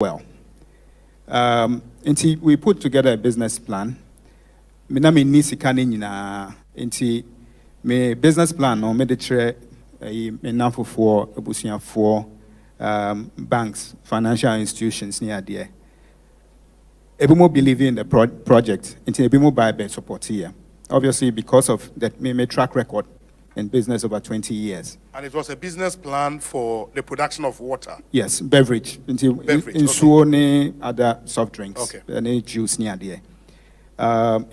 well. We put together a business plan. Minami ni sikani nyina inti me business plan no me de tre me namfo for ebusia for banks, financial institutions near there. Ebimo believe in the project inti ebimo buy better support here. Obviously because of that me track record in business over 20 years. And it was a business plan for the production of water? Yes, beverage. Beverage, in Suone, other soft drinks, okay. Any juice near there.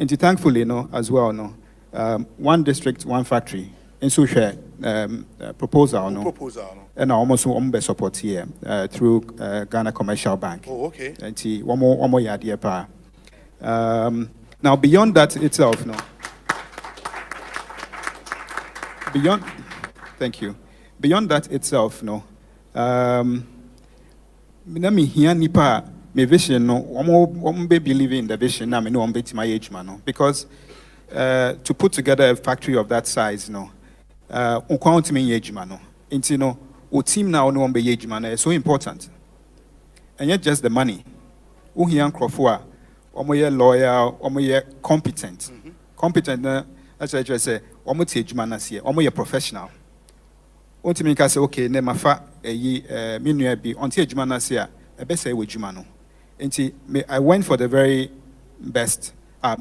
Thankfully, as well, one district, one factory. In Suche, proposal, proposal, and almost one support here through Ghana Commercial Bank. Oh, okay. And one more year dear pa. Now beyond that itself, Thank you. Beyond that itself, me here nipa me vision be believing in the vision na me no be my age man because to put together a factory of that size unkwanti me age man no o team now no be age man is so important. And yet just the money. Who here crofo a omo loyal, omo competent. Competent na as I just say omo te age man as here, omo professional. Ultimately, I say, okay, ne mafa minua bi onti adwuma na se a ebese we adwuma no. Enti I went for the very best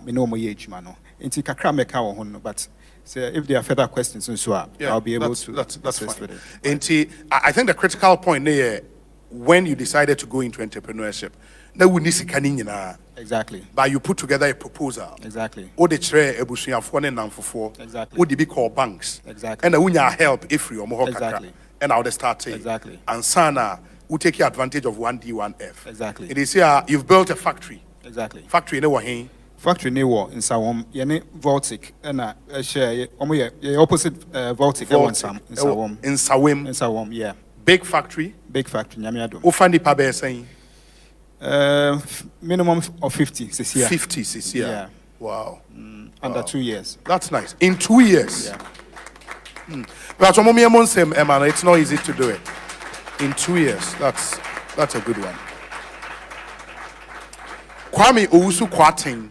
me no mo ye adwuma no. Enti kakra meka wo ho no, but if there are further questions so I'll be able to that's fine. With it. Enti I think the critical point there when you decided to go into entrepreneurship, na we need sika nyina. Exactly. But you put together a proposal. Exactly. Or the tray ebusuafo ne namfofo. Exactly. Or the big call banks. Exactly. And unya help if you mo exactly. And I would start exactly. And sana we take advantage of 1D 1F. Exactly. It is here you've built a factory. Exactly. Factory ne wahin. Factory ne wo in Sawom yene Voltic and share omo ye opposite Voltic in Sawom. In Sawom. In Sawom, yeah. Big factory. Big factory nyame adom. Wo fandi pa be saying minimum of 50 this year. 50 this year. Yeah. Wow. Under 2 years. That's nice. In 2 years. Yeah. But it's not easy to do it. In 2 years. That's a good one. Kwame Owusu Kwatin.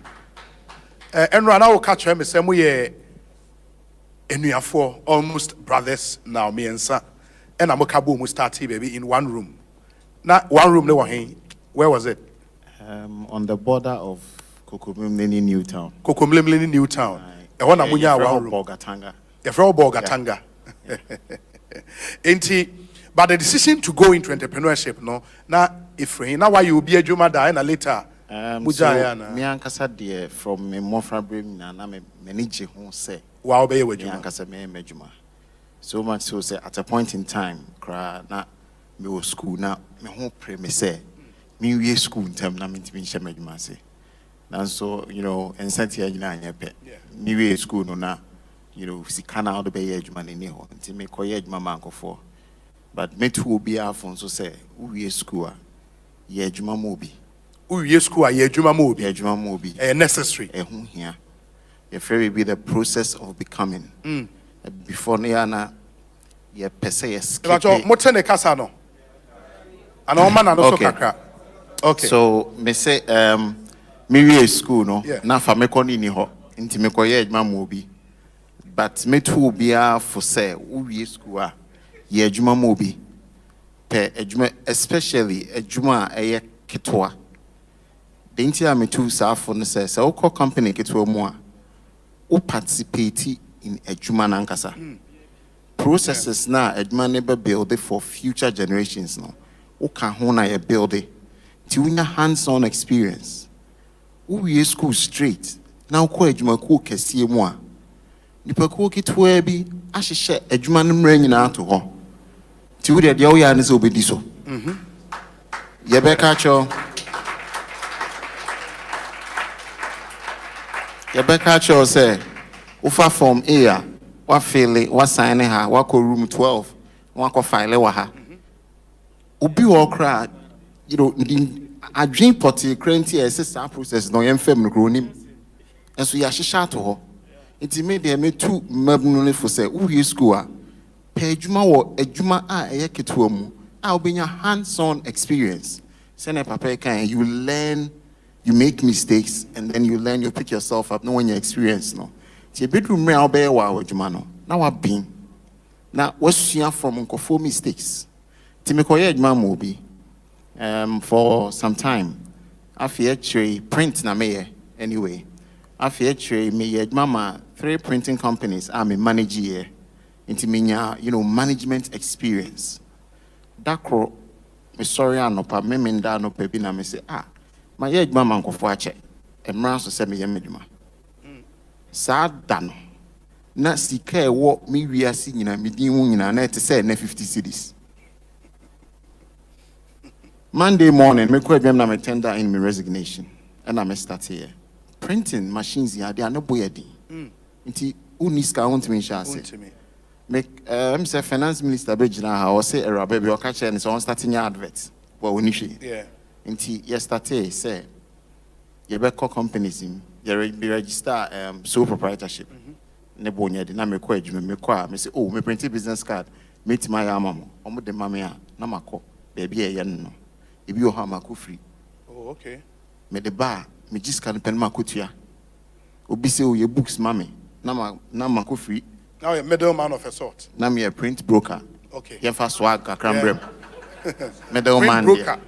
And right now catch him say we enuafo almost brothers now me and son. And Amokabo mu start baby in one room. Now one room they were here. Where was it? On the border of Kokomlemleni Newtown. Kokomlemleni Newtown. One room. Bogatanga. Bogatanga. But the decision to go into entrepreneurship, now if now why you be a Juma and later. Me ankasa de from me mofra brim na me manage who say. Wow, be with you. Ankasa me mejuma. So much so say at a point in time, cry na me was school na me home pray me say. Me we school term na me ntimi nche medwuma se na so incentive nyina anya pe me we school no na sika na do be ye adwuma ne ho nti me koye adwuma mankofo but me to obi afon so say we school a ye adwuma mo obi we school a ye adwuma mo obi necessary ho hia ye very be the process of becoming before na ye pese ye skip but mo tene kasa no ana o ma na so kakra. Okay. So me say me we school no na fa me ko ni ho nti me ko ye adwuma mo obi but me to obi a for say we school a ye adwuma mo obi pe adwuma especially adwuma a ye ketwa the nti a me to sa for no say o company ketwa mu a o participate in adwuma na nkasa processes na adwuma ne be build for future generations no o ka ho na ye build it. Doing a hands-on experience. We school straight. Now ko adwuma ko kese mu a. Nipa ko kitwa bi ahihye adwuma no mra nyina to ho. Ti wo de wo ya ne se obedi so. Ye be ka cho. Ye be ka cho say ufa form A a wa fill wa sign ha wa ko room 12 wa ko file wa ha. Obi wo kra a dream potty cranty as a process no yam fem gronim. And so yashisha to her. It made me two mabnuni for say, who is school? Pay Juma or a Juma a yakituamu. I'll be your hands on experience. Send papa can you learn, you make mistakes, and then you learn, you pick yourself up, knowing your experience. No, the bedroom may obey what you man. Now I've been. Now what's you from Uncle mistakes? Timikoye Mobi for some time. I fear print na me anyway. I fear me mama 3 printing companies I'm a manager here. Into me, management experience. Dakro, me sorry anopa me minda no pebi na me say my mama nkofo ache. Emra so se me yemeduma. Sa dano. Na sika e wo me wiase nyina me din hu nyina na te say na 50 cedis. Monday morning, me kwa na me tender in my resignation. And I start here. Printing machines here, they are no boyedi. Inti uniska want me shase. Make say finance minister Bejina or say a baby or catch and so on starting your adverts. Well, we yeah. Inti yesterday say you call companies in you register sole proprietorship. Nebo nya de na me kwa adwuma me kwa me say oh me print business card meet my amamo omo de mamia na makọ baby e ye no ebi o ha mako free. Oh, okay. Me de ba me jiska no pen makotua obi say o ye books mame na mako free. Now a middleman of a sort. Now me a print broker. Okay. Ye fa swag kakrambrem. Middleman. Broker.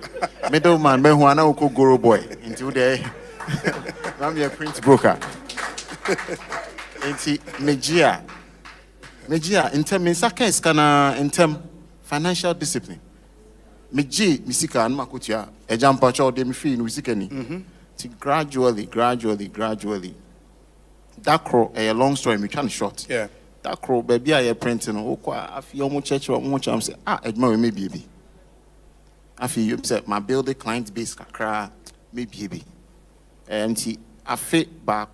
Middleman me hu ana uko goro boy. Into there. Now me a print broker. Enti megia in term insaka iskana in term financial discipline. Meji misika an makutia e jampa cho de me free no sika ni. Gradually. That crow a long story me trying short. Yeah. That crow baby I printing I feel more church or more chance say edma me baby. I feel you say my build the client base kakra me baby. I fit back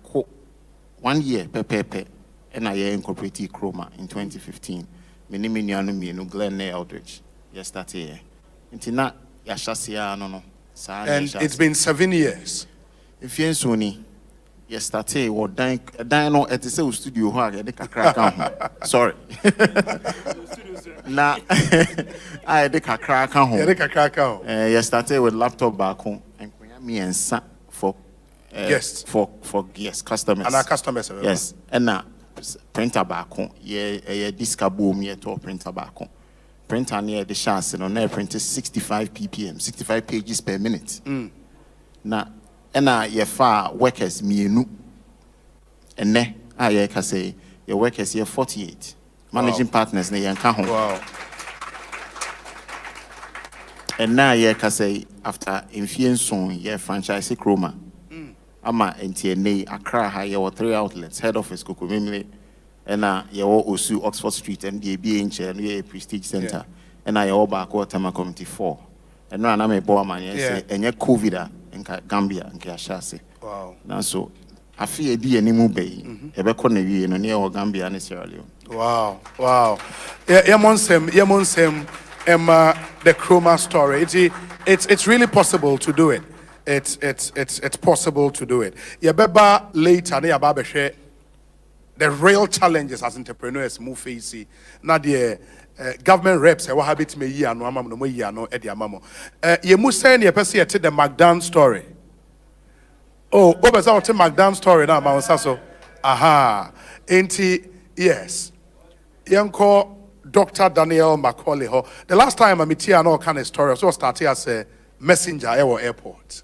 1 year pepe and I incorporated Chroma in 2015. Me no Glenn Eldridge. Yes, that year. Until now, Yashasia no. And it's been 7 years. If you're Sony, yes, that year, or dino at the studio, sorry. Now, I had a crack home. Yes, that year with laptop back home and me and son for guests for guests, customers. And our customers. Yes, and now printer back home. Yeah, disc boom, yeah, to printer back home. Printer near the chance, and on there printed 65 ppm, 65 pages per minute. Now, and now your far workers me nu, and ne I can say your workers here 48. Managing partners ne yan home. Wow. And now you can say after Infianson, yeah, franchise Chroma. Ama NTNA Accra high 3 outlets, head office Kukumimle, and Osu Oxford Street and the BH and Prestige Center, and I all back Watama Committee 4. And now I'm a Boaman, and your COVID in Gambia and Kiashase. Wow. Now so I feel a DNM Bay, a Beconavi and near Gambia and Sierra Leone. Wow. Yamonsem, Emma, the Chroma story. It's really possible to do it. It's possible to do it. Yabeba later, the real challenges as entrepreneurs move facing. Now the government reps what habit me year no amam no mo year no edi amamo. Ye mu say ne pese ye the McDan story. Oh, obesa what McDan story na ma so. Aha. Enti yes. Yanko Dr. Daniel Macaulay ho. The last time I met here no kind of story so started as a messenger at airport.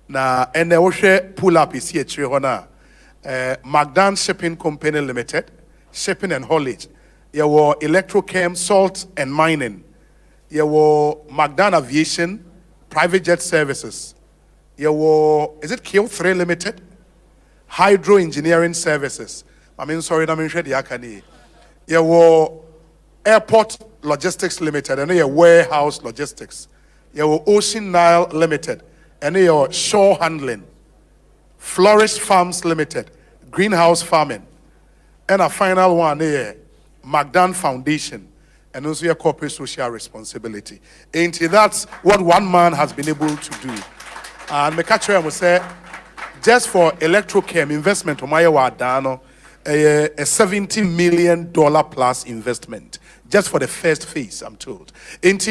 Na and the pull up is here Trihona. Magdan Shipping Company Limited, shipping and haulage. There were electrochem, salt and mining. There were Magdan Aviation, private jet services. There were, is it Q3 Limited? Hydro Engineering Services. I mean, sorry, I mean, there were Airport Logistics Limited and there Warehouse Logistics. There were Ocean Nile Limited and there Shore Handling. Flourish Farms Limited, greenhouse farming, and a final one here, Magdan Foundation, and also your corporate social responsibility. And that's what one man has been able to do. And Mekache will say, just for electrochem investment, Omayawa Dano, a $70 million plus investment, just for the first phase, I'm told. And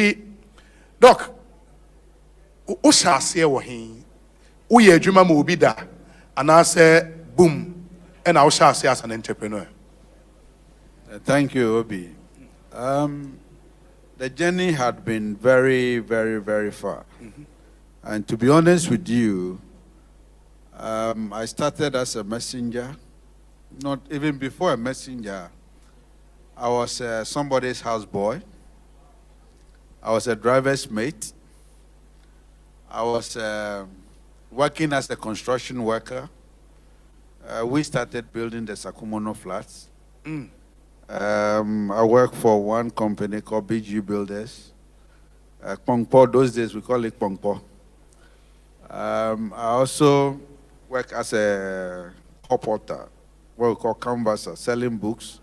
Doc, Oshase wo hin. Uye adwuma ma obi da. Anase boom. And Oshase as an entrepreneur. Thank you, Obi. The journey had been very, very, very far. And to be honest with you, I started as a messenger. Not even before a messenger, I was somebody's houseboy. I was a driver's mate. I was working as a construction worker. We started building the Sakumono flats. I worked for one company called BG Builders. Pongpo, those days we call it Pongpo. I also work as a porter, what we call canvasser, selling books,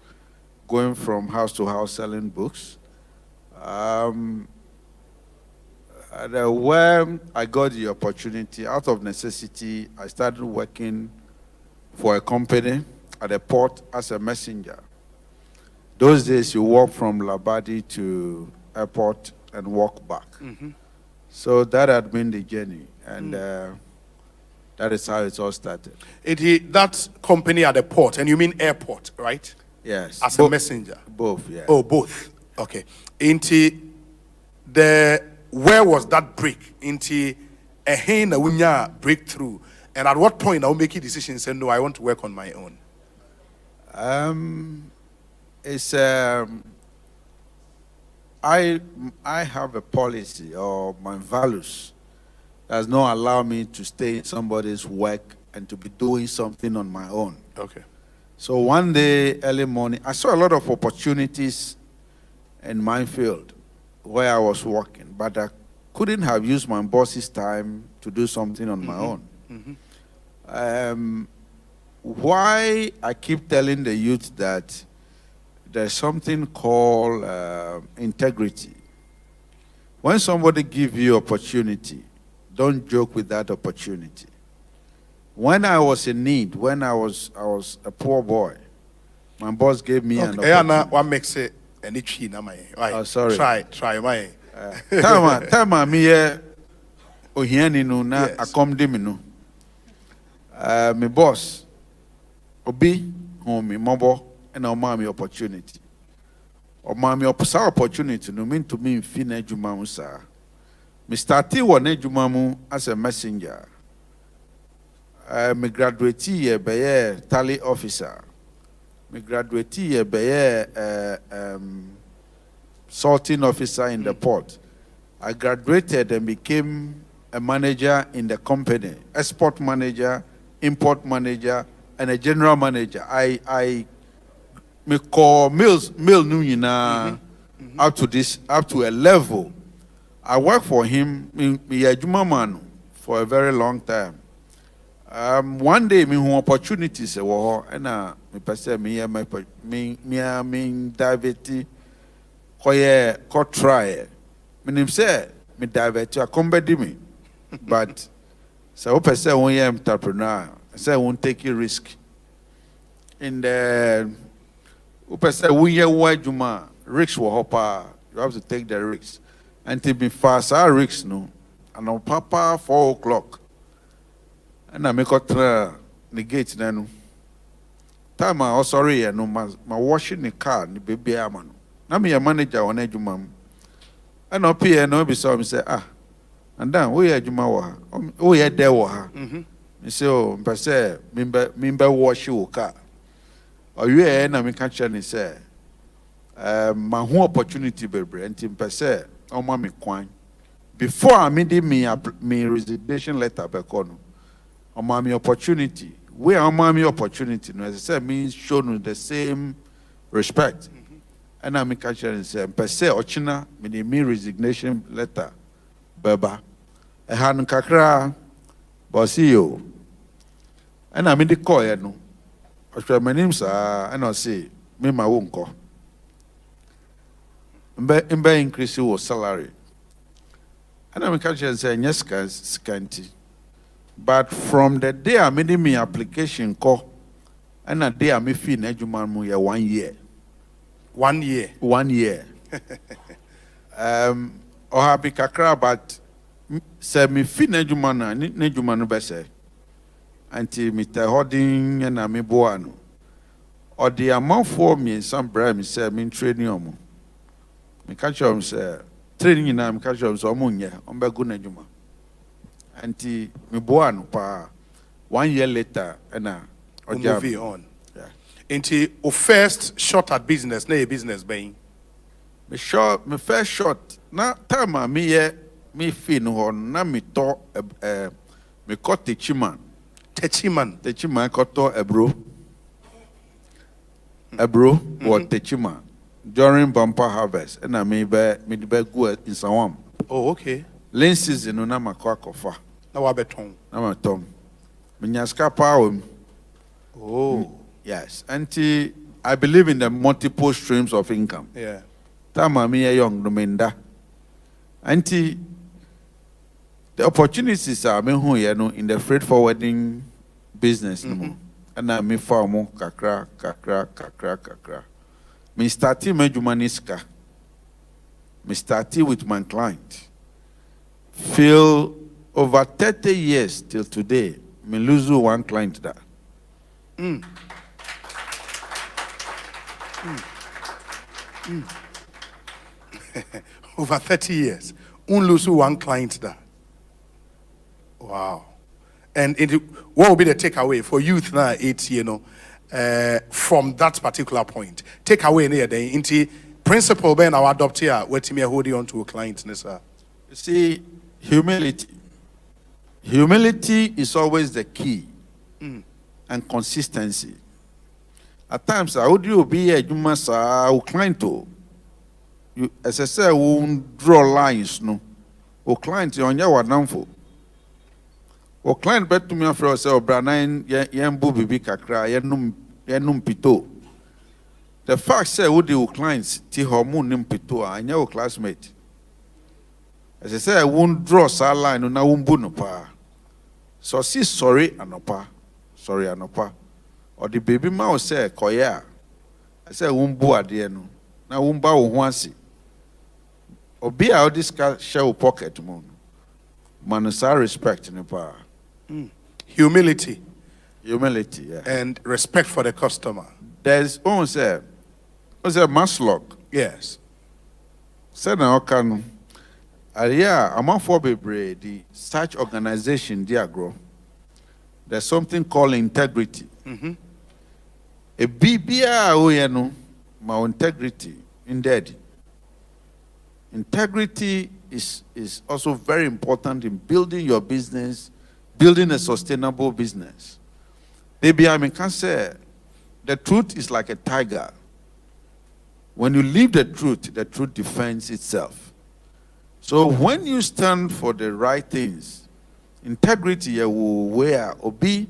going from house to house selling books. Where I got the opportunity, out of necessity, I started working for a company at a port as a messenger. Those days, you walk from Labadi to airport and walk back. So that had been the journey, and that is how it all started. That company at the port, and you mean airport, right? Yes. As a messenger? Both, yeah. Oh, both. Okay. Where was that break? Into a hand a winya breakthrough. And at what point I will make a decision and say, no, I want to work on my own? I have a policy, or my values does not allow me to stay in somebody's work and to be doing something on my own. Okay. So one day, early morning, I saw a lot of opportunities in my field where I was working, but I couldn't have used my boss's time to do something on my own. Why I keep telling the youth that there's something called integrity. When somebody gives you opportunity, don't joke with that opportunity. When I was in need, when I was a poor boy, my boss gave me an opportunity. What makes it any tree na my? Oh, sorry. Try my. Tama mi ye ohiani no na akomde mi no. My boss obi home me mobo and o ma me opportunity. O ma me opportunity no mean to me fi na adwuma mu sa. Me started wo na adwuma mu as a messenger. Me graduate ye be tally officer. Me graduate ye be sorting officer in the port. I graduated and became a manager in the company, export manager, import manager, and a general manager. I me call mill nu up to a level. I worked for him for a very long time. One day, me who opportunities and me person me divert ko try. Me say me divert a comedy me, but so person when you entrepreneur, say won't take a risk. In the person when you work juma risks will hopper, you have to take the risks. And to be fast, our risks no, and on papa 4 o'clock. And I make out negate nanu. Time I sorry no my washing the car the baby amano. Na me a manager on ejuma. And no pay no be so me say and then we ejuma wa. We e there wa. Me say oh me say me wash your car. Or you na me catch and say my whole opportunity bebre and me say o ma me kwan. Before I made me resignation letter be kono. Omami opportunity. Where omami opportunity, no, as I said, means shown the same respect. And I'm catching and say, per se, ochina, me resignation letter, baba. A han kakra, bossio. And I'm in the call, no. My name's and I say, me my own call. Mbe increase your salary. And I'm catching and say, yes, scanty. But from the day I made me application call, and the day I made fee na juma mu 1 year. 1 year. 1 year. Or happy kakra, but Say me fi n'edwuma na n'edwuma no be say. Anti Mr. Holding and me boano. Or the amount for me in some brand, me say me training omo. Me catch up say training na me catch up so omunye on be good n'edwuma. Anti me boano pa 1 year later na moving on. Yeah. Into o first shot at business, na your business bang. Me first shot na time me fi no ho na me to me cut techiman koto ebro or techima during bumper harvest and I may be good in Sawam. Oh, okay. Lane season na makwa kofa. Na wa beton. Na ma tom. Minyaska power. Oh. Yes. Auntie, I believe in the multiple streams of income. Yeah. Tama me young numenda. Auntie, the opportunities are me who in the freight forwarding business and I me farm kakra. Me started my Jumaniska. Me started with my client. Feel over 30 years till today, me lose one client that. Over 30 years, lose one client that. Wow. And what will be the takeaway for youth now, 8 from that particular point? Takeaway near the into principle ben our adopt here, what me holding on to a client, sir. You see, humility. Humility is always the key, and consistency. At times, how do you be a must client to you? As I say, won't draw lines, no. O client on your downfall. O client bet to me after yourself, Branain, Yambu Bibi Kakra, Yanum Pito. The fact say, would you clients, Tihomun Pito, and your classmate? As I say, I won't draw a line on a wumbunopa. So, see, sorry, anopa. Or the baby mouse say, Koya. I say, wumbu adieno. Now, wumba wansi. Or be out this shell pocket moon. Manusa respect in the power. Humility. Humility, yeah. And respect for the customer. There's almost a maslog. Yes. Said na okano. Aria, among for the such organization dear grow. There's something called integrity. A BBA oyeno, my integrity indeed. Integrity is also very important in building your business, building a sustainable business. Maybe I can say the truth is like a tiger. When you live the truth defends itself. So when you stand for the right things, integrity will wear or be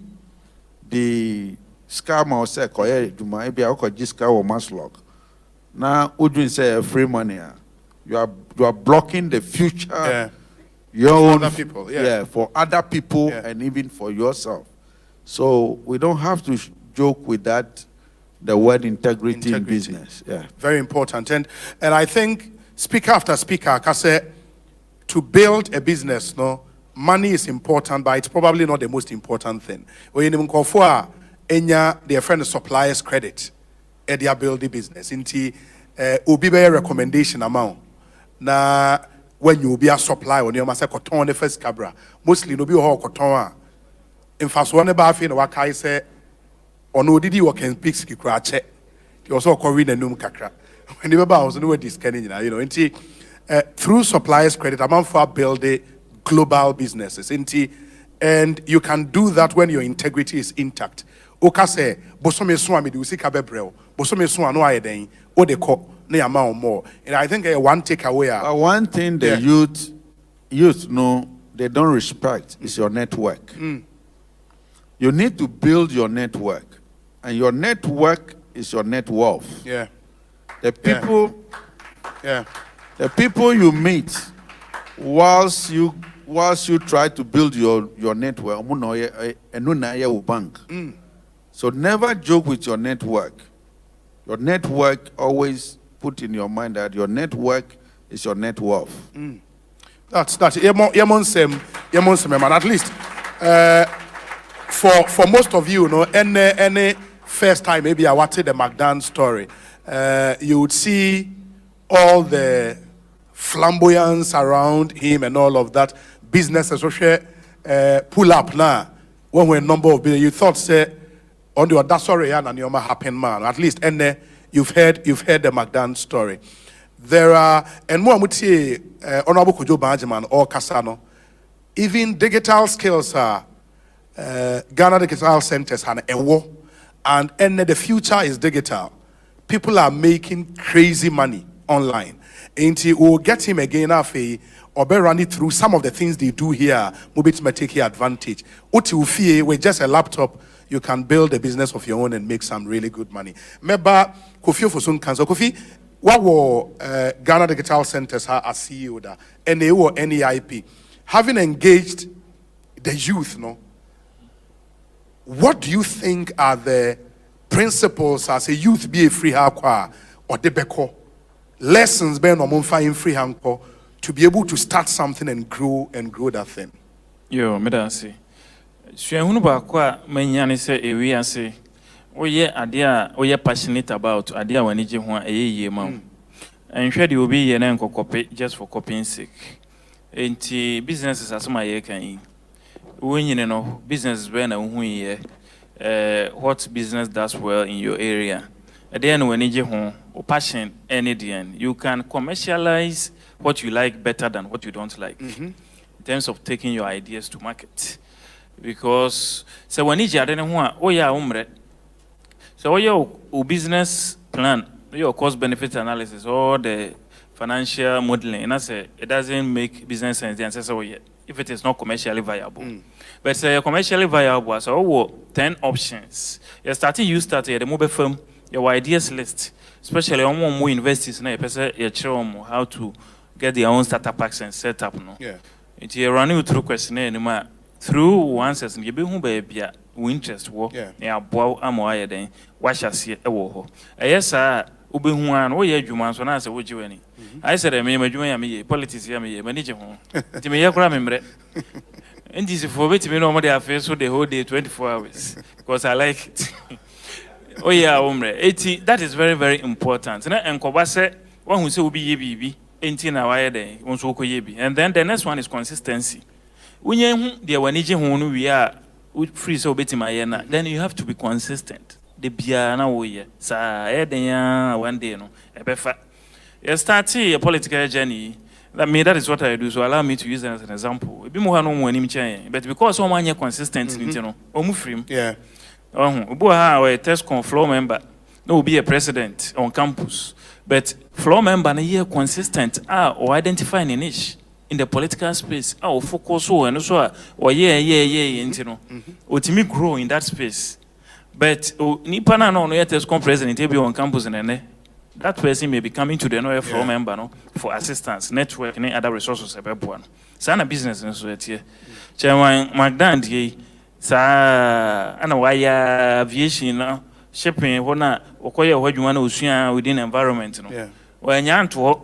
the scam or say maybe I could just go or maslog. Now would you say free money? You are blocking the future. Yeah. Your for own other people, for other people and even for yourself. So we don't have to joke with that. The word integrity in business, very important. And I think speaker after speaker can say to build a business, no, money is important, but it's probably not the most important thing. When you call for their friend suppliers credit, at their building business, into obi be recommendation amount. Na when you be a supply when you must say cotton the first cabra, mostly no be all cotton. In fact, one about fin what I say. Ono didi work and pick kikra che. He also calling a num kakra. When the Bible was no this through suppliers credit amount for building global businesses. And you can do that when your integrity is intact. Oka say bosome so ami di usika bebrel. Bosome so anu ayeden. O de ko na amount more. And I think one takeaway. One thing the youth know they don't respect is your network. You need to build your network. And your network is your net worth. Yeah. The people you meet whilst you try to build your network. So never joke with your network. Your network always put in your mind that your network is your net worth. That's yemon same man. At least for most of you, any first time maybe I watched the McDonald story, you would see all the flamboyance around him and all of that business associate pull up now when we're number of billion. You thought say on the that's sorry and your happen man. At least and you've heard the McDonald story. There are and more would say Honorable Kojo Banjaman or Kasano. Even digital skills are Ghana Digital Centers and the future is digital. People are making crazy money online. And we'll get him again after or be run it through some of the things they do here. Maybe to take here advantage. Uti with just a laptop, you can build a business of your own and make some really good money. Meba Kofi Fosun Kanso Kofi, what were Ghana Digital Centers as CEO da and they were NEIP. Having engaged the youth, what do you think are the principles as a youth be a free hakwa or debeko lessons being on fine free hanko to be able to start something and grow that thing? Yo, me da se. Hunu ba kwa manyane se ewi ase. Oye adea oye passionate about adea wani je ho ayeye ma. Enhwe de obi ye na nkokope just for copying sake. Enti businesses asoma ye kan yi. Wonyine no business be na hu ye what business does well in your area. At the end when you home or passion any you can commercialize what you like better than what you don't like in terms of taking your ideas to market. Because so when you so your business plan, your cost benefit analysis or the financial modeling, and I say it doesn't make business sense. The answer is if it is not commercially viable. But say commercially viable, so 10 options. You start the mobile firm, your ideas list, especially on more investors now, you how to get their own startup packs and set up. No? Yeah. It's running through questionnaire through answers, you be who baby interest work, yeah, bow amoya then, wash us here a war. Yes, sir. Ube huan wo ye adwuma so na se wo jiwani I said me adwuma ya me politics ya me manage ho ti me ye kura me mre ndi se for beti me no mo dey affair so the whole day 24 hours because I like it. Oh yeah umre that is very very important na enkoba se wo hu se obi ye bibi enti na wa ye den won so koye bi. And then the next one is consistency. Unye hu de wani je ho no wi a free so beti ma ye na then you have to be consistent. The biana woye sa edenya one day no ebefa. You start a political journey. That is what I do. So allow me to use that as an example. Ebi mo ha no mo anim chen, but because someone here consistent nti no, omu free. Yeah. Obu ha we test con floor member. No be a president on campus. But floor member na here consistent or identifying a niche in the political space. Focus so and so or yeah nti no. Otimi grow in that space. But nipa na no yet as president be on campus and that person may be coming to the NOF floor member no for assistance, network and other resources about sana business in so here. Chairman McDonald ye sa ana wire aviation shipping hona okoye hwadwuma na osua within environment no. Wa nyanto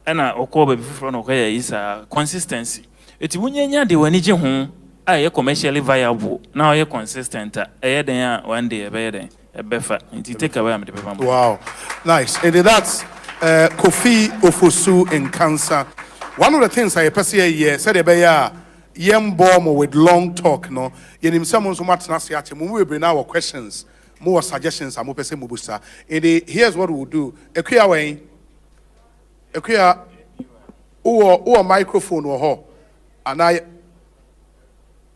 ana okoba before no okoye is consistency. Eti wunyanya de wani je ho a commercially viable now you're consistent one day take away. Wow, nice. And that's Kofi Ofosu in cancer. One of the things I here said about young bomb with long talk no yenim someone so much nasi ache we bring our questions more suggestions and more person mubusa. And here's what we'll do. Ekuya o microphone or and I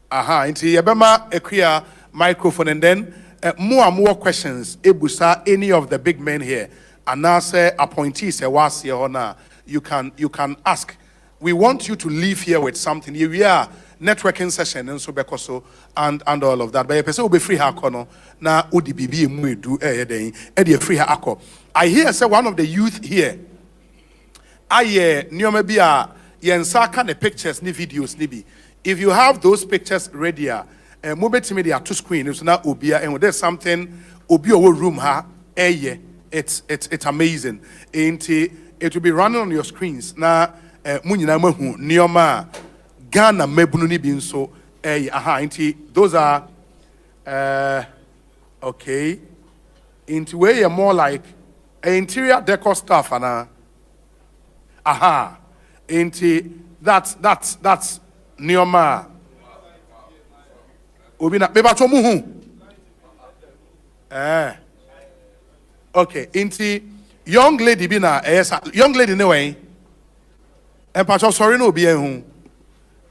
into Yabama Equia microphone and then more and more questions. Ebusa, any of the big men here, and now say appointees, you can ask. We want you to leave here with something. We are networking session and so bekoso and all of that. But a person will be free hakono na UDBB mu do edi free hako. I hear say one of the youth here. I maybe yensaka the pictures ni videos nibi. If you have those pictures ready, move to media to screen. It's not obia, and there's something obio room ha. It's amazing. And it will be running on your screens now. munyina mahu nioma Ghana mebunu ni bi nso those are okay into where you're more like interior decor stuff and into that's nioma obi na meba to muhu okay into young lady bi na young lady ne way and sorry no be hu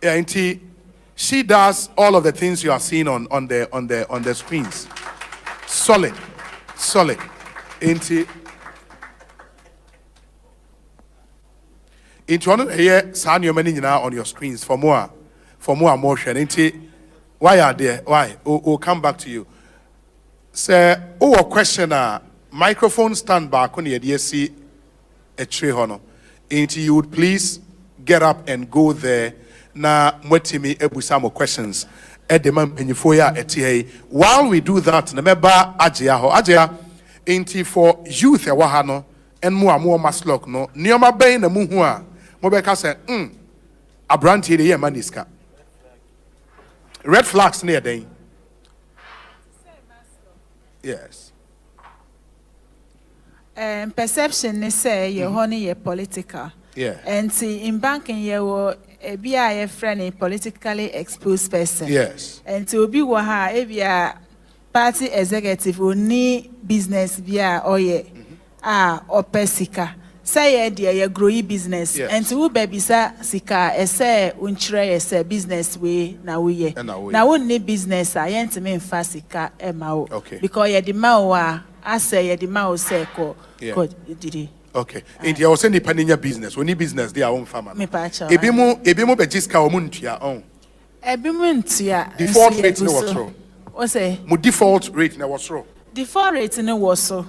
into she does all of the things you are seeing on the screens. Solid. Into one here, sign your money now on your screens for more motion. Into why are there? Why? We'll come back to you. Sir, a question. Microphone stand back on your DSC a tree honor. Into you would please get up and go there. Na mwetimi ebusa mo questions edema mpanyifo ya eti while we do that na meba agea inti for youth ewa ha no en mo maslok no nioma ben na mu hu a mo be ka se abrantie de ye maniska red flags near den yes perception ne say ye honey ye political yeah and in banking ye wo be a friend a politically exposed person. Yes. And to be waha a party executive who need business via oye or pesika. Say dear ye grow business. Yes. And to baby sika say unchre say business way na we now we need business I ain't mean fasika emao. Okay. Because ye the mawa I say ye the mao say ko did okay. And you also need paninya business. We need business. They are own farmer. Ebimu bejiska omuntia on. Ebimuntia. Default rate no was wrong. Osei. Mu default rate no was wrong. Default rate no was so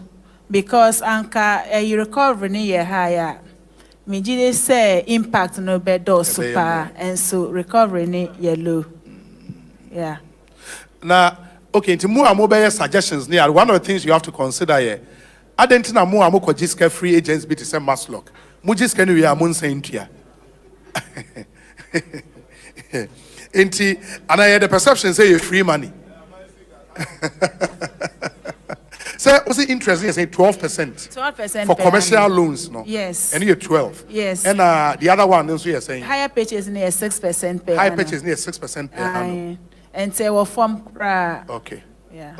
because anka you recovery ni ye higher. Me jide say impact no bedo super and so recovery ni ye low. Yeah. Now, okay. Into more mobile suggestions. Near one of the things you have to consider here. Adentina mo amoko jiska free agents be to say maslock. Mu jiska ni we are mun saintia. Enti and I had the perception say you free money. So was it interesting? Say 12%. 12% for commercial loans, no? Yes. And you're 12. Yes. And the other one, also you're saying higher purchase near 6% per higher annum. purchase near 6% per annum. And say well from okay. Yeah.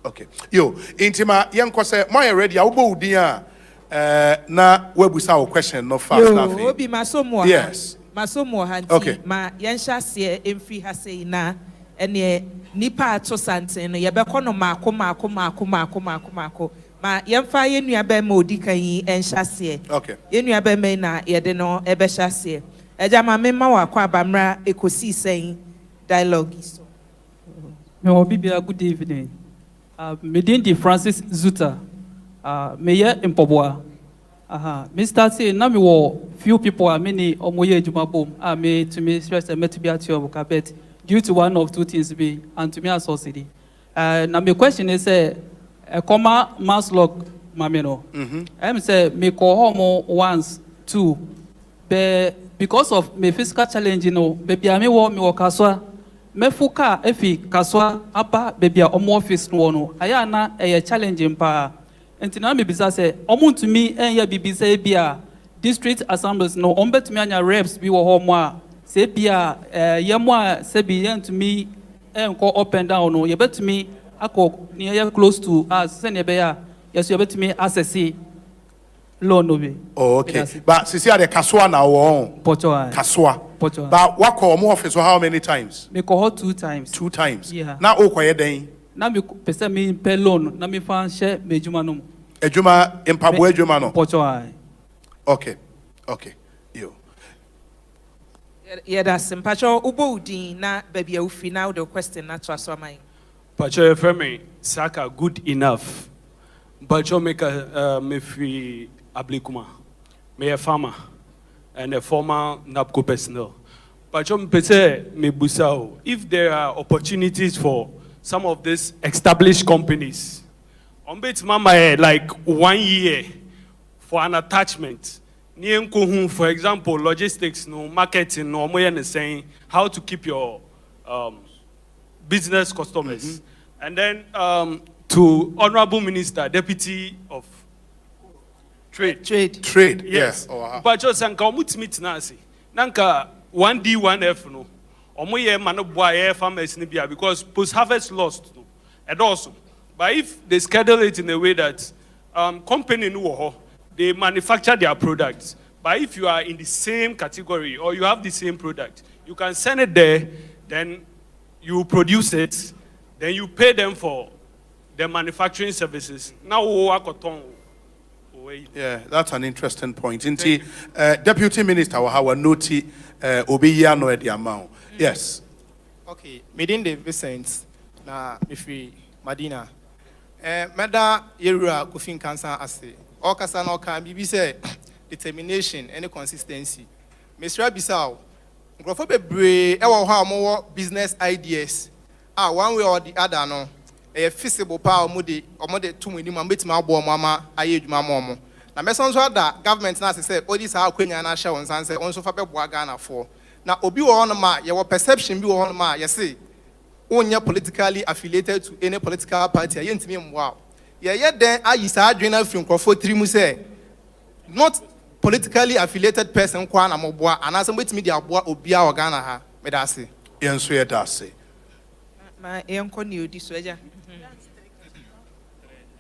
Okay. Yo, intima yanko say my ready awbo dia na webusa o question no fast nothing. Yo, obi masomo. Yes. Masomo hanti okay. Ma yensha se emfi ha sei na ene nipa ato santen no yebekọ no mako ma yemfa yenua be ma odikan yi ensha se. Okay. Yenua be me na yede no ebe sha se. Eja ma me ma wakọ abamra Ekosiisen dialogue so. No, Bibia, good evening. Medindi Francis Zuta, Mayor in Poboa. Mr. Say, now me wo few people are many or more jumabom. I may to me stress and met to be at your cabet due to one of two things be and to me as society. Now my question is a comma mass lock mameno. I'm say me call home once, two. Because of my physical challenge, you know, baby I may walk me walk aswa. Mefuka efi kaswa apa baby a omo office no no aya na challenging pa entina me bisa say omo to me enya bibi say bia district assemblies no ombet me anya reps bi wo ho mo a say bia yemo a say bi ent me enko up and down no ye bet me akọ near close to us say ne be ya yes you bet me access loan no be. Oh, okay. But since you are the kaswa na wo kaswa. But what call more office how many times? Me call 2 times. 2 times. Yeah. Now o koye den. Na me pese me pay loan na me fan share me juma no. Ejuma empabo ejuma no. Okay. Yo. Yeah, that's Pacho ubo udin na baby ufi now the question na trust my. Pacho Femi Saka good enough. Pacho make a me free ablikuma. Me a farmer and a former NAPCO personnel. Pacho mpese me busao. If there are opportunities for some of these established companies, on bet mama like 1 year for an attachment. For example, logistics, no marketing, no more saying how to keep your business customers. And then to Honorable Minister, Deputy of Trade. Yes. But just sanka omutimit nasi. Nanka 1D 1F no. Omoye mano boy farmers ni bia because post harvest lost no. And also, but if they schedule it in a way that company no they manufacture their products. But if you are in the same category or you have the same product, you can send it there, then you produce it, then you pay them for the manufacturing services. Now, yeah, that's an interesting point. Deputy Minister, our noti obiya no the amount. Yes. Okay, within the Vicent, na Mifri Madina, Meda Yerua Kufin Cancer Ase, or Casano can be say determination and consistency. Mr. Bissau, Grofobe Bray, our more business ideas. One way or the other, no. A feasible power mudi or more than 2 million bit my boy mama, I age my mom. Now, Messons that government now said, all these are Queen and Asha and Sansa, also for Wagana for. Now, Obi on ma, your perception be on ma, you see, when you're politically affiliated to any political party, I ain't me wow. Yeah, yet then I used to join from Crawford 3 Muse. Not politically affiliated person, Kwana Moboa, and as a with media Obia or Ghana, ha, Medasi. Yes, we are Darcy. My uncle knew this way.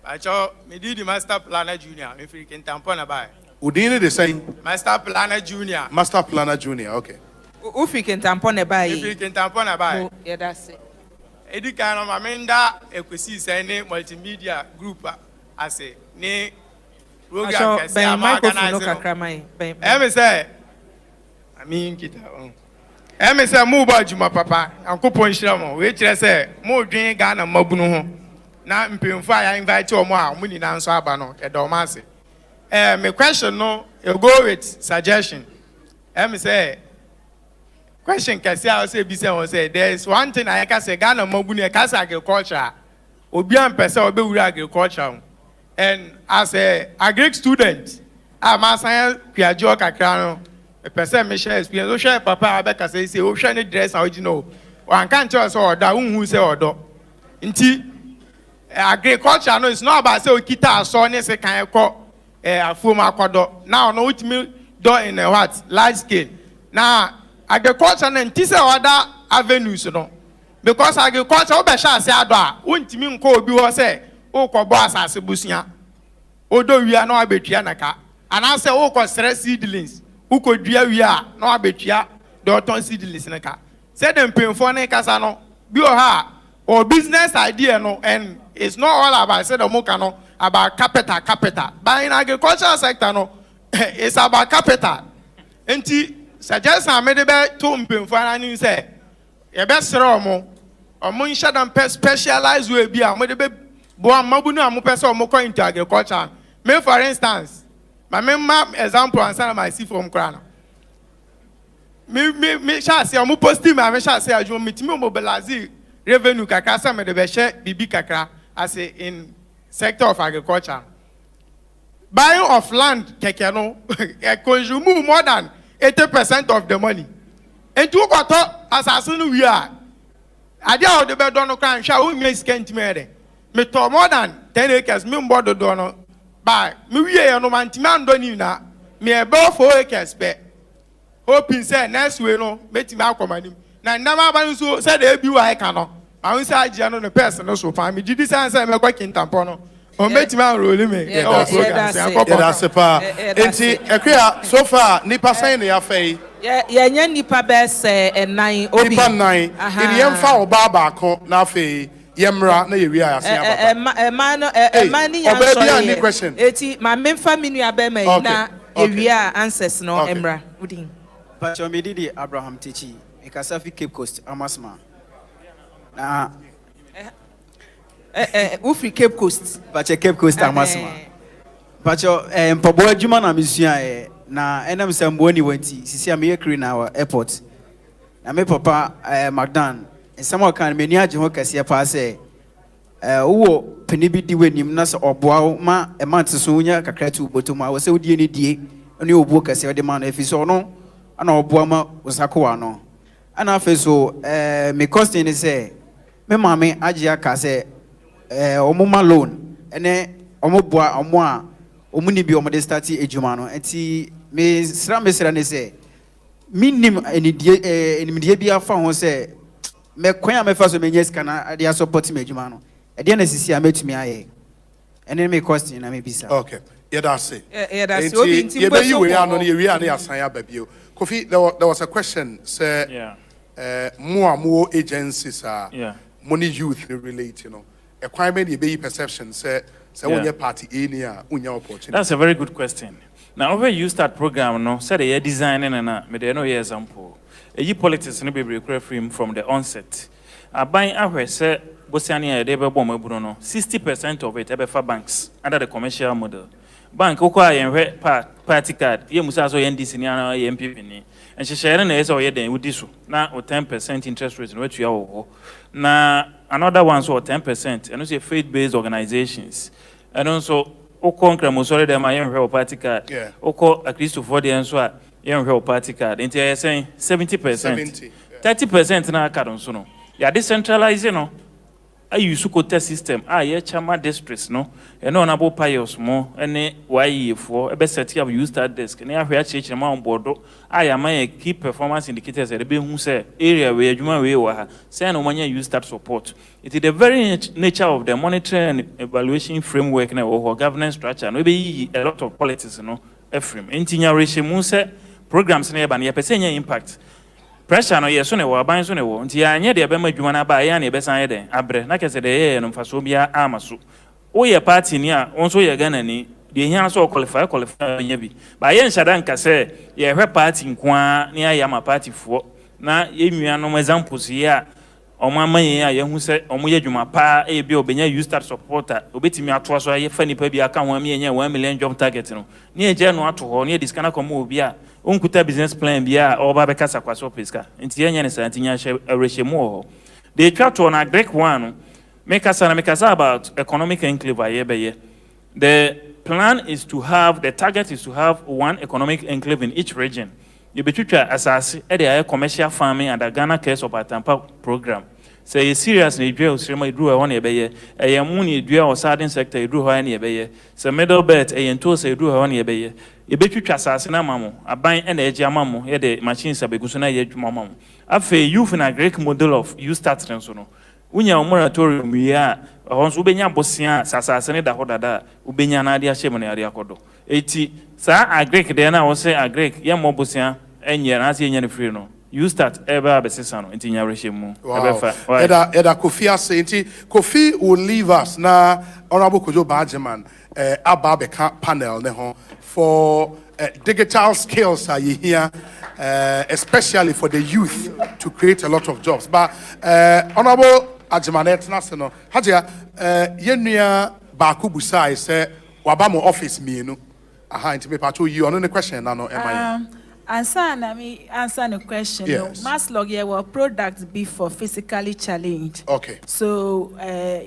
I saw me did the Master Planner Junior, if you can tampon about. Udini the same. Master Planner Junior. Master Planner Junior, okay. If you can tampon about. If you can tampon about. Yeah, that's it. Educan of Amanda, Ekosiisen multimedia group, I say, ne program can say, I'm organizing. I say, I mean, Emi say move about Juma Papa, and coupon Shramo, which I say, more drink Ghana Mobuno. Now, I invite you more, money now, so Abano, a domasi. My question, no, you go with suggestion. Emi say, question can say, I say, there's one thing I can say, Ghana Mobuni, Casa agriculture, Obian Pesa, Obi agriculture. And as a Greek student, I'm a science, Piajo Cacrano. A person may share experience. Share Papa Abeka say, ocean dress original. One can't tell us all that who say or do. Agriculture no, it's not about say kita so ne se kan ekọ afuma kodo. Now no it me do in a what large scale. Now agriculture na nti say other avenues no. Because agriculture o be sha say ado a wontimi nko obi ho say o ko bo asase busia. Odo wia na abetua naka. Ana say o ko sere seedlings. Uko dua wia na abetua do ton seedlings naka. Say dem penfo na kasa no bi o ha or business idea no, and it's not all about say the mokano about capital. But in agricultural sector no, it's about capital. And suggest I made about 2 million for an say, your best romo, or moon shut and specialized will be a made Boam Mabuna Mupeso Moko into agriculture. Me, for instance, my member example and some of my see from Krana. Me shall say, I'm posting my shall say, I meet me mobilize revenue kakasa me de beshe bibi kakra as in sector of agriculture. Buying of land keke no consume more than 80% of the money. And to go to assassin we are. Adia of the bed don't cry and shall we make skent mere. Me to more than 10 acres, me board the donor. By me we no man timan don't na me about 4 acres be. Hoping say next way no make me command. Na never so said they be I cannot. I will say I know the person so far. Me did this answer me quite tampono. O make me roll me. Yeah, that's a pa. Enti ekria so far nipa say na afei. Yeah, nipa best and 9 obi. Nipa 9. Idi yemfa oba baako na afei yemra na yewi ase ababa. Man ni answer question. Eti ma memfa minu abema na yewi answers no emra. Udin. Pacho me didi Abraham Tichi. Ekasafi Cape Coast Amasma. Ufri Cape Coast. Pacho Cape Coast Amasma. Pacho mpaboa adwuma na misua na enam samboni wenti sisi ameyekri na our airport. Na me papa Magdan nsamo kan meni age ho kase pa se wo peni bi di wanim na se oboa ma e mante so nya kakra tu botoma wo se wodie ne die ne obuo kɛse ɔde ma no ɛfiri sɛ ɔno ana ɔboa ma osakowa no ana afei so me question is say me maame agye aka sɛ ɔmo ma loan ɛne ɔmo boa ɔmo a ɔmo ni bi ɔmo de start adwuma no enti me sra ne sɛ minim enimdie bi afa ho sɛ me kwan a mefa so menye sika na ade support me adwuma no ɛde na sisi a metumi ayɛ ɛne me question na me bisa. Okay, that's it. That's obi nti mbo so we are no ye we are na asan ababio. Kofi, there was a question say more agencies are money youth relate, you know. A crime any be perception say when your party area unya opportunity. That's a very good question. Now over you start program no say the designing and me dey no example. E politics no be free from the onset. Aban ahwe say bosiani e dey be bom aburo no 60% of it e for banks under the commercial model. Bank okwa yenhwe party card ye musa so NDC ni ana ye MPP ni enhyehyere na yesa oyɛ den wudi so na o 10% interest rate no atua wo na another one so 10% and so faith based organizations and also okɔ nkramoso dem ayenhwe o party card okɔ akristofo de enso a yenhwe o party card enti aye say 70% 30% na aka don so no ya decentralize no ayi su quota system ye chama districts no eno onabo pious mo ene wayefo ebe set up use that desk na ahwe a chechire ma on board aya ma key performance indicators e be hu say area we adwuma we wa ha say no manya use that support. It is the very nature of the monitoring and evaluation framework na or governance structure no be a lot of politics no frame entinya rehemu say programs na e ba na ye pese impact pressure no yeso ne wo aban so ne wo nti anye de be ma dwuma na ba ya na be san ye den abre na kese de ye no mfaso bia amaso wo ye party ni a won so ye Ghana ni de hia so qualify nya bi ba ye nshada nka se ye hwe party nkoa ni ya ma party fo na ye nwua no examples ye a omo amanye a ye hu se omo ye dwuma pa e bi obenya you start supporter obetimi ato so ye fa nipa bi aka ho am ye nya 1 million job target no ni e je no ato ho ni e diskana komo obi a unkuta business plan bia oba be kasa kwaso peska nti yenya ne santinya rehemu ho de twa to na Greek one make us about economic enclave ayebeye. The plan is to have the target is to have one economic enclave in each region. You betwitwa asase e de commercial farming and the Ghana Cares of Atampa program. Say serious na edua osirema eduru ho na ebeye mu na edua o southern sector eduru ho na ebeye say middle belt nto say eduru ho na ebeye ebetwitwa asase na mamo aban na eje amamo ye de machines abeguso na ye dwuma mamo afa youth na Greek model of you start so no unya moratorium ya honso ubenya bosia asase ne da ho dada ubenya na ade ahye mo na ade akodo eti sa agrek de na wo say agrek ye mo bosia enye na ase enye ne free no you start ever besesano inti nyareshemu ebefa eda Kofi ase inti Kofi will leave us na honorable Kojo Bajeman ababeka panel ne ho for digital skills are here especially for the youth to create a lot of jobs but honorable Ajimanet Nasino Hajia yenua baaku busai say wabamo office mienu aha inti me pacho you on the question na no answer the question. Yes. No, Maslog your product be for physically challenged. Okay. So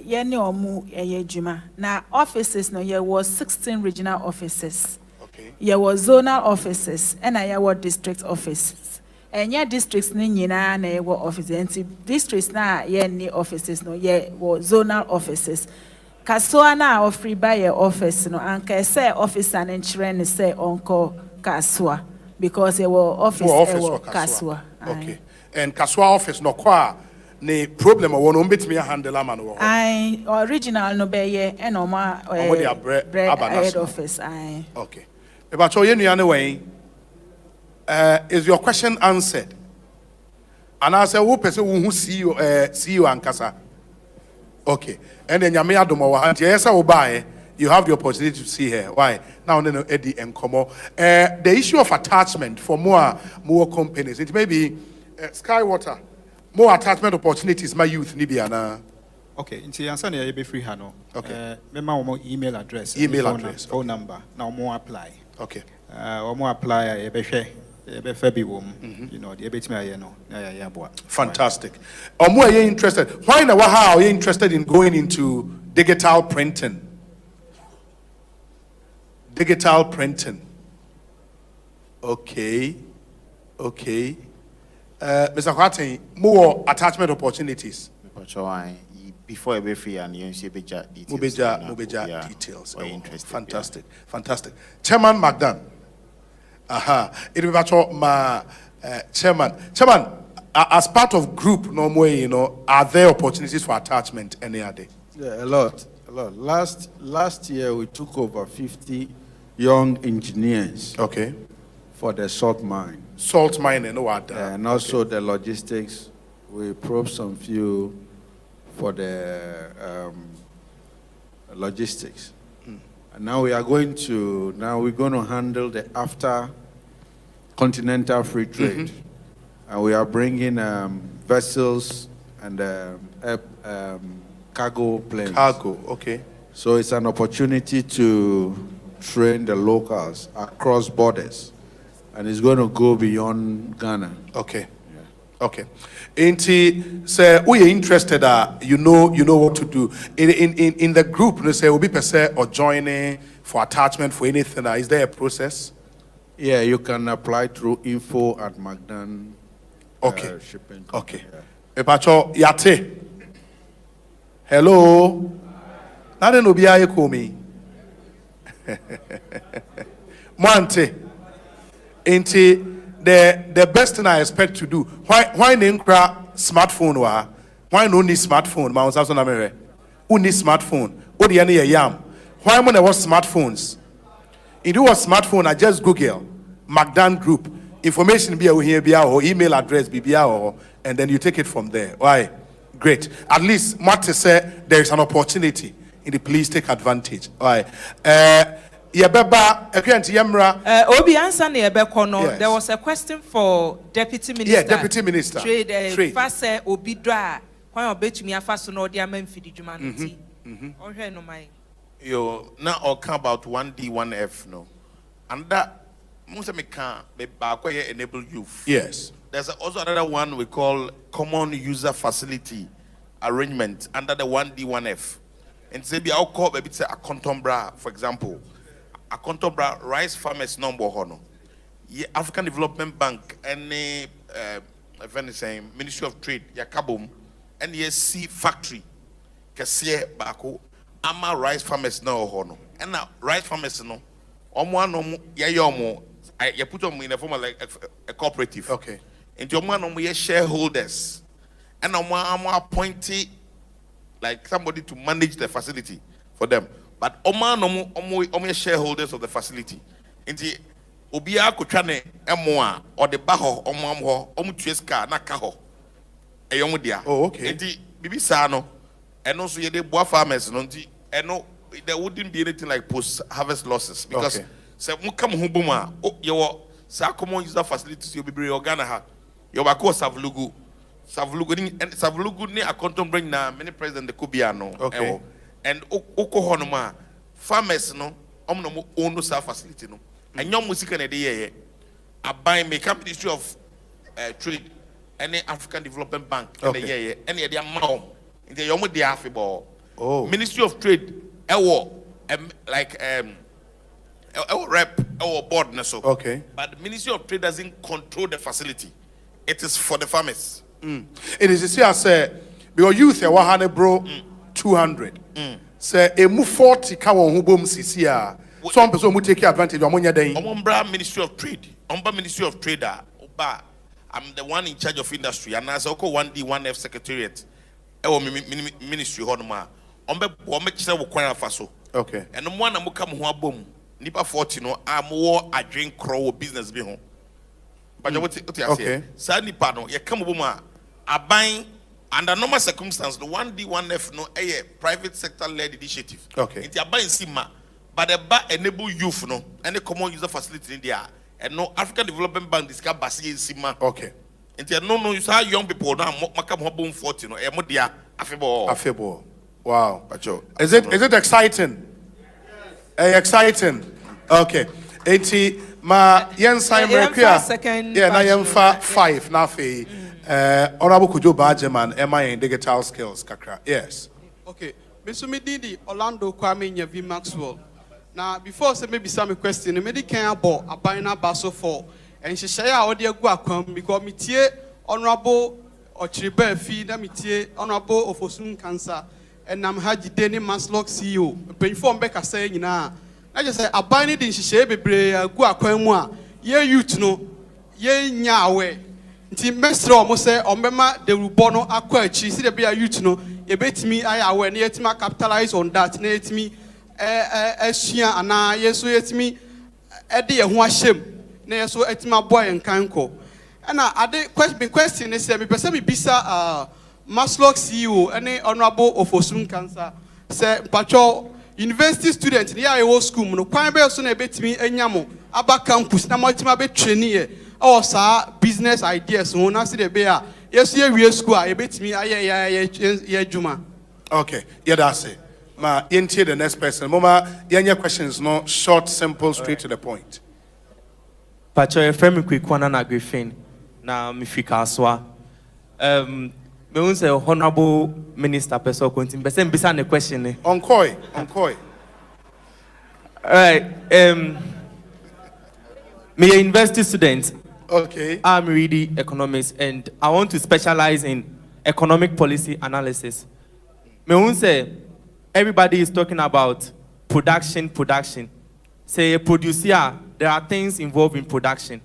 yeni omu juma. Now offices no there was 16 regional offices. Okay. There was zonal offices and I was district offices. And your districts ni nyina na your offices. And districts na yeni offices no ye was zonal offices. Kaswa na offer by your office no anka say office and insurance say onko kaswa. Because it was office Kaswa. Okay. And Kaswa office no kwa ne problem o won bit me handle am no. Original no be ye e no ma head office. Okay. About you nua ne wen is your question answered? And I say who person who see you ankasa. Okay. And then nyame adomo wa hanti yes wo buy you have the opportunity to see her. Why? Now, Eddie and Como. The issue of attachment for more companies. It may be Skywater. More attachment opportunities. My youth, Nibiana. Okay. In the answer, you be free, Hano. Okay. Remember email address. Phone number. Now more apply. Okay. More apply. You know, the bit me no. Yeah. Fantastic. Are you interested? Why now? How are you interested in going into digital printing? Digital printing. Okay. Mr. Kwate, more attachment opportunities. Before every free and you see details. Mubeja details. Interesting. Fantastic. Chairman McDan. It will be my chairman. Chairman, as part of group, normally, are there opportunities for attachment any other? Yeah, a lot. Last year we took over 50 young engineers. Okay. For the salt mine. Salt mining, what? And also the logistics. We probed some few for the logistics. And now we're going to handle the after continental free trade. And we are bringing vessels and cargo planes. Cargo, okay. So it's an opportunity to train the locals across borders. And it's going to go beyond Ghana. Okay. Okay. Ain't say we are interested you know what to do. In the group, they say will be per se or joining for attachment for anything. Is there a process? Yeah, you can apply through info@magdan. Okay. Shipping. Okay. Epacho yate. Hello. Nade no bia ye call me. Monte. Ain't the best thing I expect to do. Why name smartphone wa? Why no need smartphone? Ma onsa so na mere. Who need smartphone? What the any yam? Why when I was smartphones? If you was smartphone, I just Google McDan Group. Information be here or email address be or and then you take it from there. Why? Great. At least Marty said there is an opportunity. Please take advantage. Why? Obi answer ne Yes. There was a question for Deputy Minister. Yeah, Deputy Minister. Trade. First obi dra kwan obetumi afa so na odi ama mfidi djuma no ti. Ohwe no mai. Yo, now I'll come about 1D, 1F, no. And that, most of me can enable youth. Yes. There's also another one we call Common User Facility Arrangement under the 1D, 1F. And say, I'll call maybe say a contombra, for example. A contombra rice farmers number hono. African Development Bank, any Ministry of Trade, Yakabum, NESC factory, Kasie Bako. Ama rice farmers no hono. And now rice farmers no. You put them in a form of like a cooperative. Okay. And your man shareholders. And I'm appointed like somebody to manage the facility for them. But omo shareholders of the facility. And the Obia Kuchane Emoa or the Baho Omo Tueska Nakaho. Oh, okay. And the Bibi Sano. And also the bois farmers and no there wouldn't be anything like post-harvest losses because say come hubuma your common user facilities you be organa your bako savlugu and savlugu ne akontom bring na many president the kubiano okay and okohonoma farmers no omno own sa facility no and your music na dey here abai make Ministry of Trade any African Development Bank and the and the amount in the yomo dey afiball. Oh. Ministry of Trade, like rep, board, so. Okay. But the Ministry of Trade doesn't control the facility. It is for the farmers. It is see I say because youth are 100 bro 200. Say a move 40 ka won hubom sisia. Some person will take advantage of money then. Ombra Ministry of Trade. Ombra Ministry of Trade. Oba, I'm the one in charge of industry, and as Oko 1D 1F Secretariat. Ministry honoma. Okay. And the one I'm come home boom. Nipa 40 no I'm war a drink crow business be home. But what you say? Sani pano, you come boom a buying under normal circumstances, the 1D 1F no a private sector led initiative. Okay. It's a buying sima, but the ba enable youth no any common user facility in there. And no African Development Bank discuss basi sima. Okay. And no, you saw young people now makam hobum 40 no emodia afebo. Wow. Is it exciting? Yes. Exciting. Okay. 80 ma yen Simon yeah, na yen 5 na fe. Honorable Kujo Bajeman, MI in digital skills kakra. Yes. Okay. Mesumi Didi Orlando Kwame Nyavi Maxwell. Now, before say maybe some question, maybe can about a bina basso for and she say how dear guacum because me honorable or tribe fee that me honorable of Osun cancer and I'm Haji Denny Maslock CEO. Before Becca saying now, I just say a binding in she be guacumwa, ye youth no, ye nyawe. Nti mestre omo say omema de rubono akwa achi see the be a youth no e betimi aya aware na yetima capitalize on that na yetimi asua ana yeso yetimi de ye ho ahyem na yeso etima boy nkanko na ade question is say me pese me bisa Maslock CEO any honorable of Osun cancer say pacho university student ni ya e school no kwan be so na betimi anyamo aba campus na mo tima be trainee or sa business ideas so na see the be a yes ye school a betimi aye juma. Okay, yeah, that's it. Ma into the next person. Mama, your questions no short, simple, straight to the point. Pacho e frame quick one na Griffin na mifika aswa. Me unse honorable minister person kontim be say mbisa ne question ne. Onkoi. All right, me a university student. Okay. I'm reading economics and I want to specialize in economic policy analysis. Me won't say everybody is talking about production. Say a producer, there are things involved in production.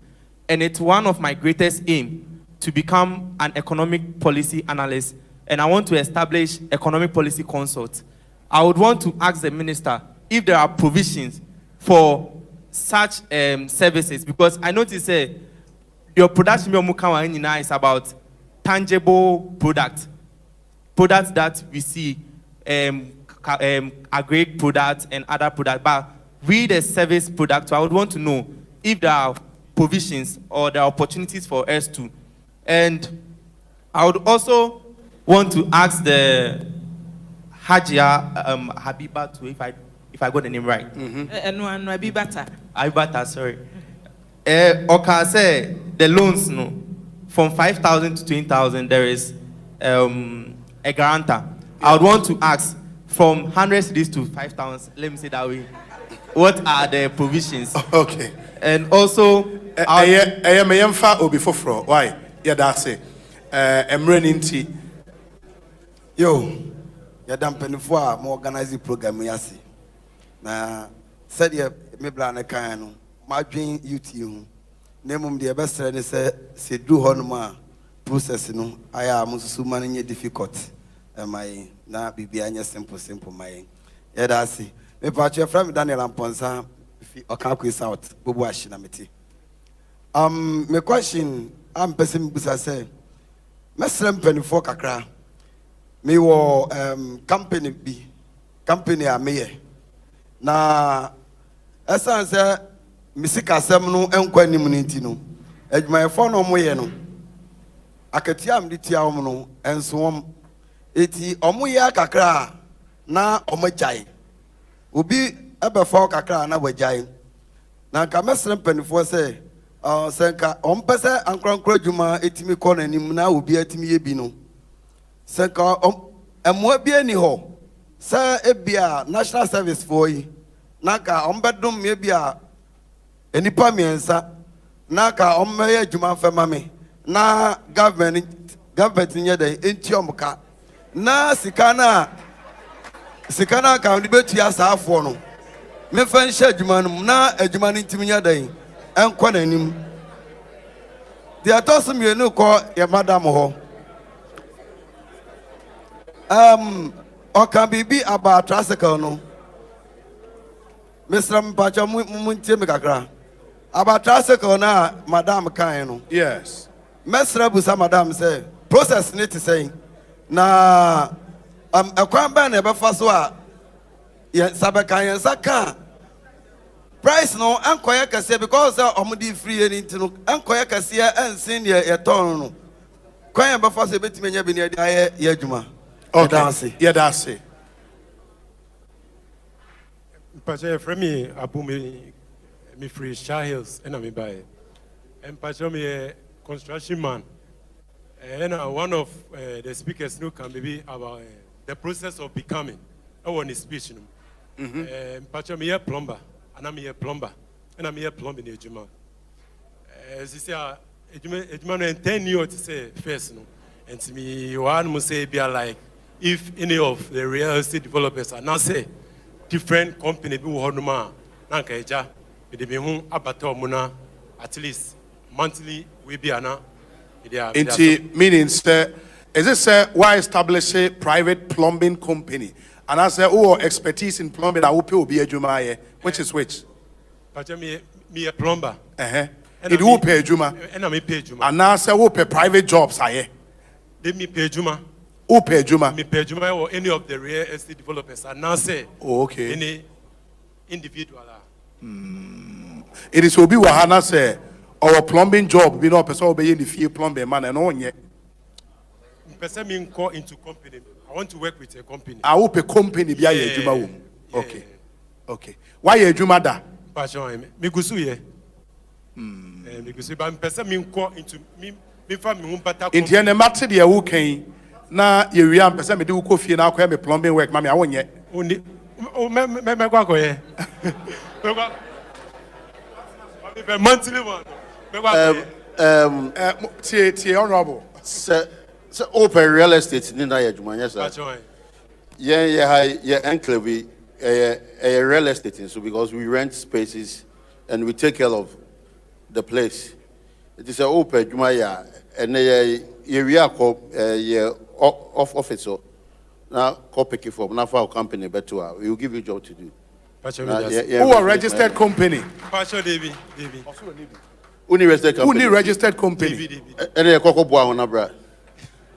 And it's one of my greatest aim to become an economic policy analyst. And I want to establish economic policy consult. I would want to ask the minister if there are provisions for such services, because I notice your production is about tangible products that we see, agri products and other products. But with a service product, so I would want to know if there are provisions or there are opportunities for us to. And I would also want to ask the Hajia Habiba to, if I got the name right. Habibata, sorry. Okay, say the loans no from 5,000 to 20,000 there is a guarantor. I would want to ask from 100 cedis to 5,000. Let me say that way. What are the provisions? Okay. And also, I am a young fat or before fro. Why? Yeah, that's it. I'm running tea. Yo, you're dumping for more organizing program. Yasi. Na said you maybe an account. My dream you name the best friend say do honma process no I am musu difficult my na bibia simple my yeah that's it me patch your friend Daniel Amponsa if o can quiz out bobo ashina meti my question am person busa say mesrem penifo kakra me wo company a me na esan say misika asem no enkwa nim no ntino adwumayefo no moye no akatia mditia om no enso eti omoye akakra na omagyae obi ebefa kakra na wagyae na ka mesrem panifo se senka ompese ankronkro adwuma etimi kɔ nanim na obi atimi ye bi no senka emo bi ani ho se ebia national service for yi na ka ombedom me bia enipa miensa na ka ommeye adwuma fema me na government nye dey enti omka na sikana ka ndi betu asafo no me fa nhye adwuma no na adwuma no ntimi nye dey enkɔ nanim the atosom ye no kɔ ye madam ho oka bibi about tricycle no Mr. Mpacha muntie me kakra about tricycle na madam kan no yes mesra busa madam say process need to say na akwan ba na be fa so a ye sabekan ye saka price no ankoye kase because omudi free anything no ankoye kase ensin ye ton no kwan ye be fa so betime nya bi ne dia ye adwuma okay yeah that's it Pacha from me abu me free Shah Hills and I buy and Pacha me a construction man and one of the speakers no can be about the process of becoming I want to speech Mpacho me plumber, and I'm a plumber, and I'm a plumbing ejuma. As you say, ejuma 10 years to say first, no. And to me, one must say be like if any of the real estate developers are now say different company be wonuma, nanka eja, be the behun abato muna at least monthly we be ana. Meaning, sir, is it say why establish a private plumbing company? And I say, oh, expertise in plumbing, I will be a Juma, which is which? But me a plumber. It will pay Juma. And I may pay Juma. And now say, who pay private jobs, I They me pay Juma. Who pay Juma? Me pay Juma or any of the real estate developers. And now say, oh, okay. Any individual. It is Obi Wahana say, our plumbing job, we know, person obey in the field plumbing man and on yet. Person me call into company. I want to work with a company. I hope a company be a Juma. Okay. Okay. Why a Juma da? Passion, me gusu ye. Me gusu, but person me call into me family better. In the end, matter the who came. Na ye we am person me do coffee na call me plumbing work, mami. I want yet. Only, oh me go ye. Me monthly one. Tie honorable. So open real estate in that Juma, yes, sir. Yeah, enclave, a real estate, so because we rent spaces and we take care of the place. It is an open Juma, yeah, and area off office. So now copy from now for our company, but we will give you a job to do. Who are registered company? Pastor David. Only registered company. Who registered company? And a cocoa boy on a brand.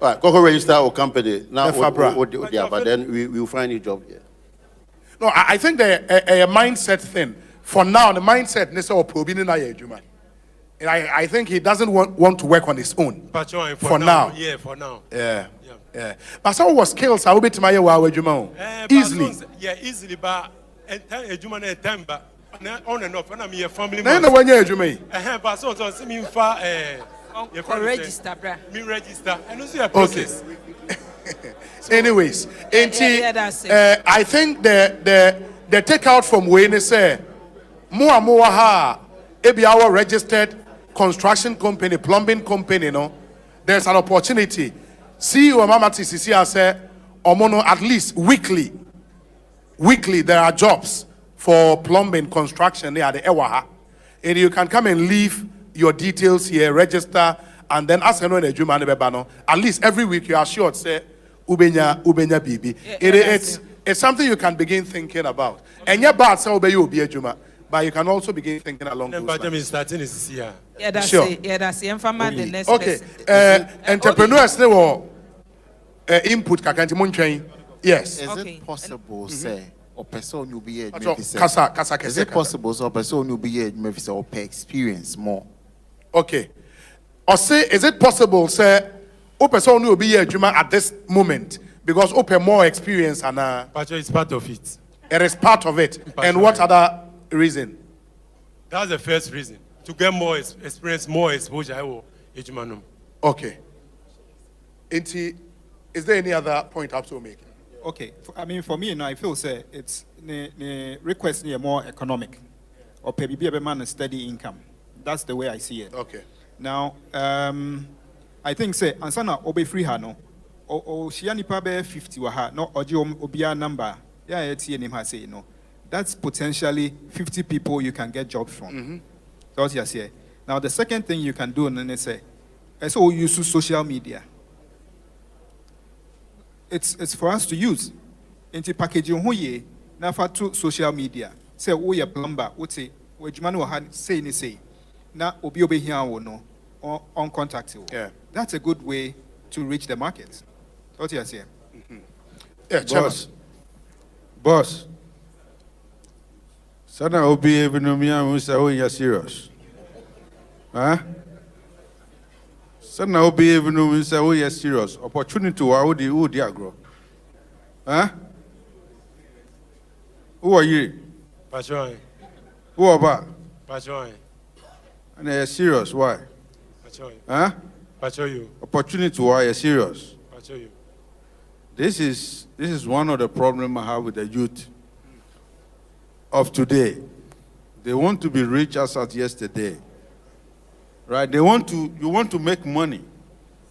Right, go register our company now. But then we will find a job here. No, I think a mindset thing. For now, the mindset is so probing na Juma. And I think he doesn't want to work on his own. For now. Yeah, for now. Yeah. But some was skills. I will be to my way Juma easily. Yeah, easily. But and Juma and time, but on and off. And I'm your family. No, when you're Juma. But so see me far. Register, bra. Me register. And also your process. Anyways, I think the takeout from Wayne say more and more maybe our registered construction company, plumbing company, no, there's an opportunity. See your mama TCC say omono at least weekly there are jobs for plumbing construction near the Ewaha, and you can come and leave your details here, register, and then ask anyone at least every week you are sure to say ubenya bibi. It's something you can begin thinking about. And your bad say you be a juma, but you can also begin thinking along those lines. Starting is here. Yeah, that's sure. it. Yeah, that's it. Okay. Entrepreneurs they were input kakanti munchen. Yes. Is it possible, say, or person you be maybe Is it possible, so person you be maybe say or experience more? Okay. Or say, is it possible, say, o person will be here Juma at this moment because open more experience and it's part of it. It is part of it. And what other reason? That's the first reason. To get more experience, more exposure. Okay. Is there any other point I have to make? Okay. I mean, for me now, I feel say it's request more economic, or maybe a man a steady income. That's the way I see it. Okay. Now, I think say ansana obe free hano, o shiani pabe 50 waha no oji obia number. Yeah, it's here name say no. That's potentially 50 people you can get jobs from. That's what you say. Now the second thing you can do and then say, so we use social media. It's for us to use. Into packaging hoye na to social media. Say we a plumber, what say we jumanu say ni say. Na obi here no on contact. Yeah. That's a good way to reach the market. What you say? Yeah, Boss. Sana obi ebinomia musa o ya serious. Huh? Sana obi ebinomia musa o ya serious. Opportunity wa o di agro. Huh? Who are you? Passion. Who about? Passion. And they're serious, why? Huh? You. Opportunity, why you're serious? You. This is one of the problems I have with the youth. of today. They want to be rich as at yesterday. Right? You want to make money,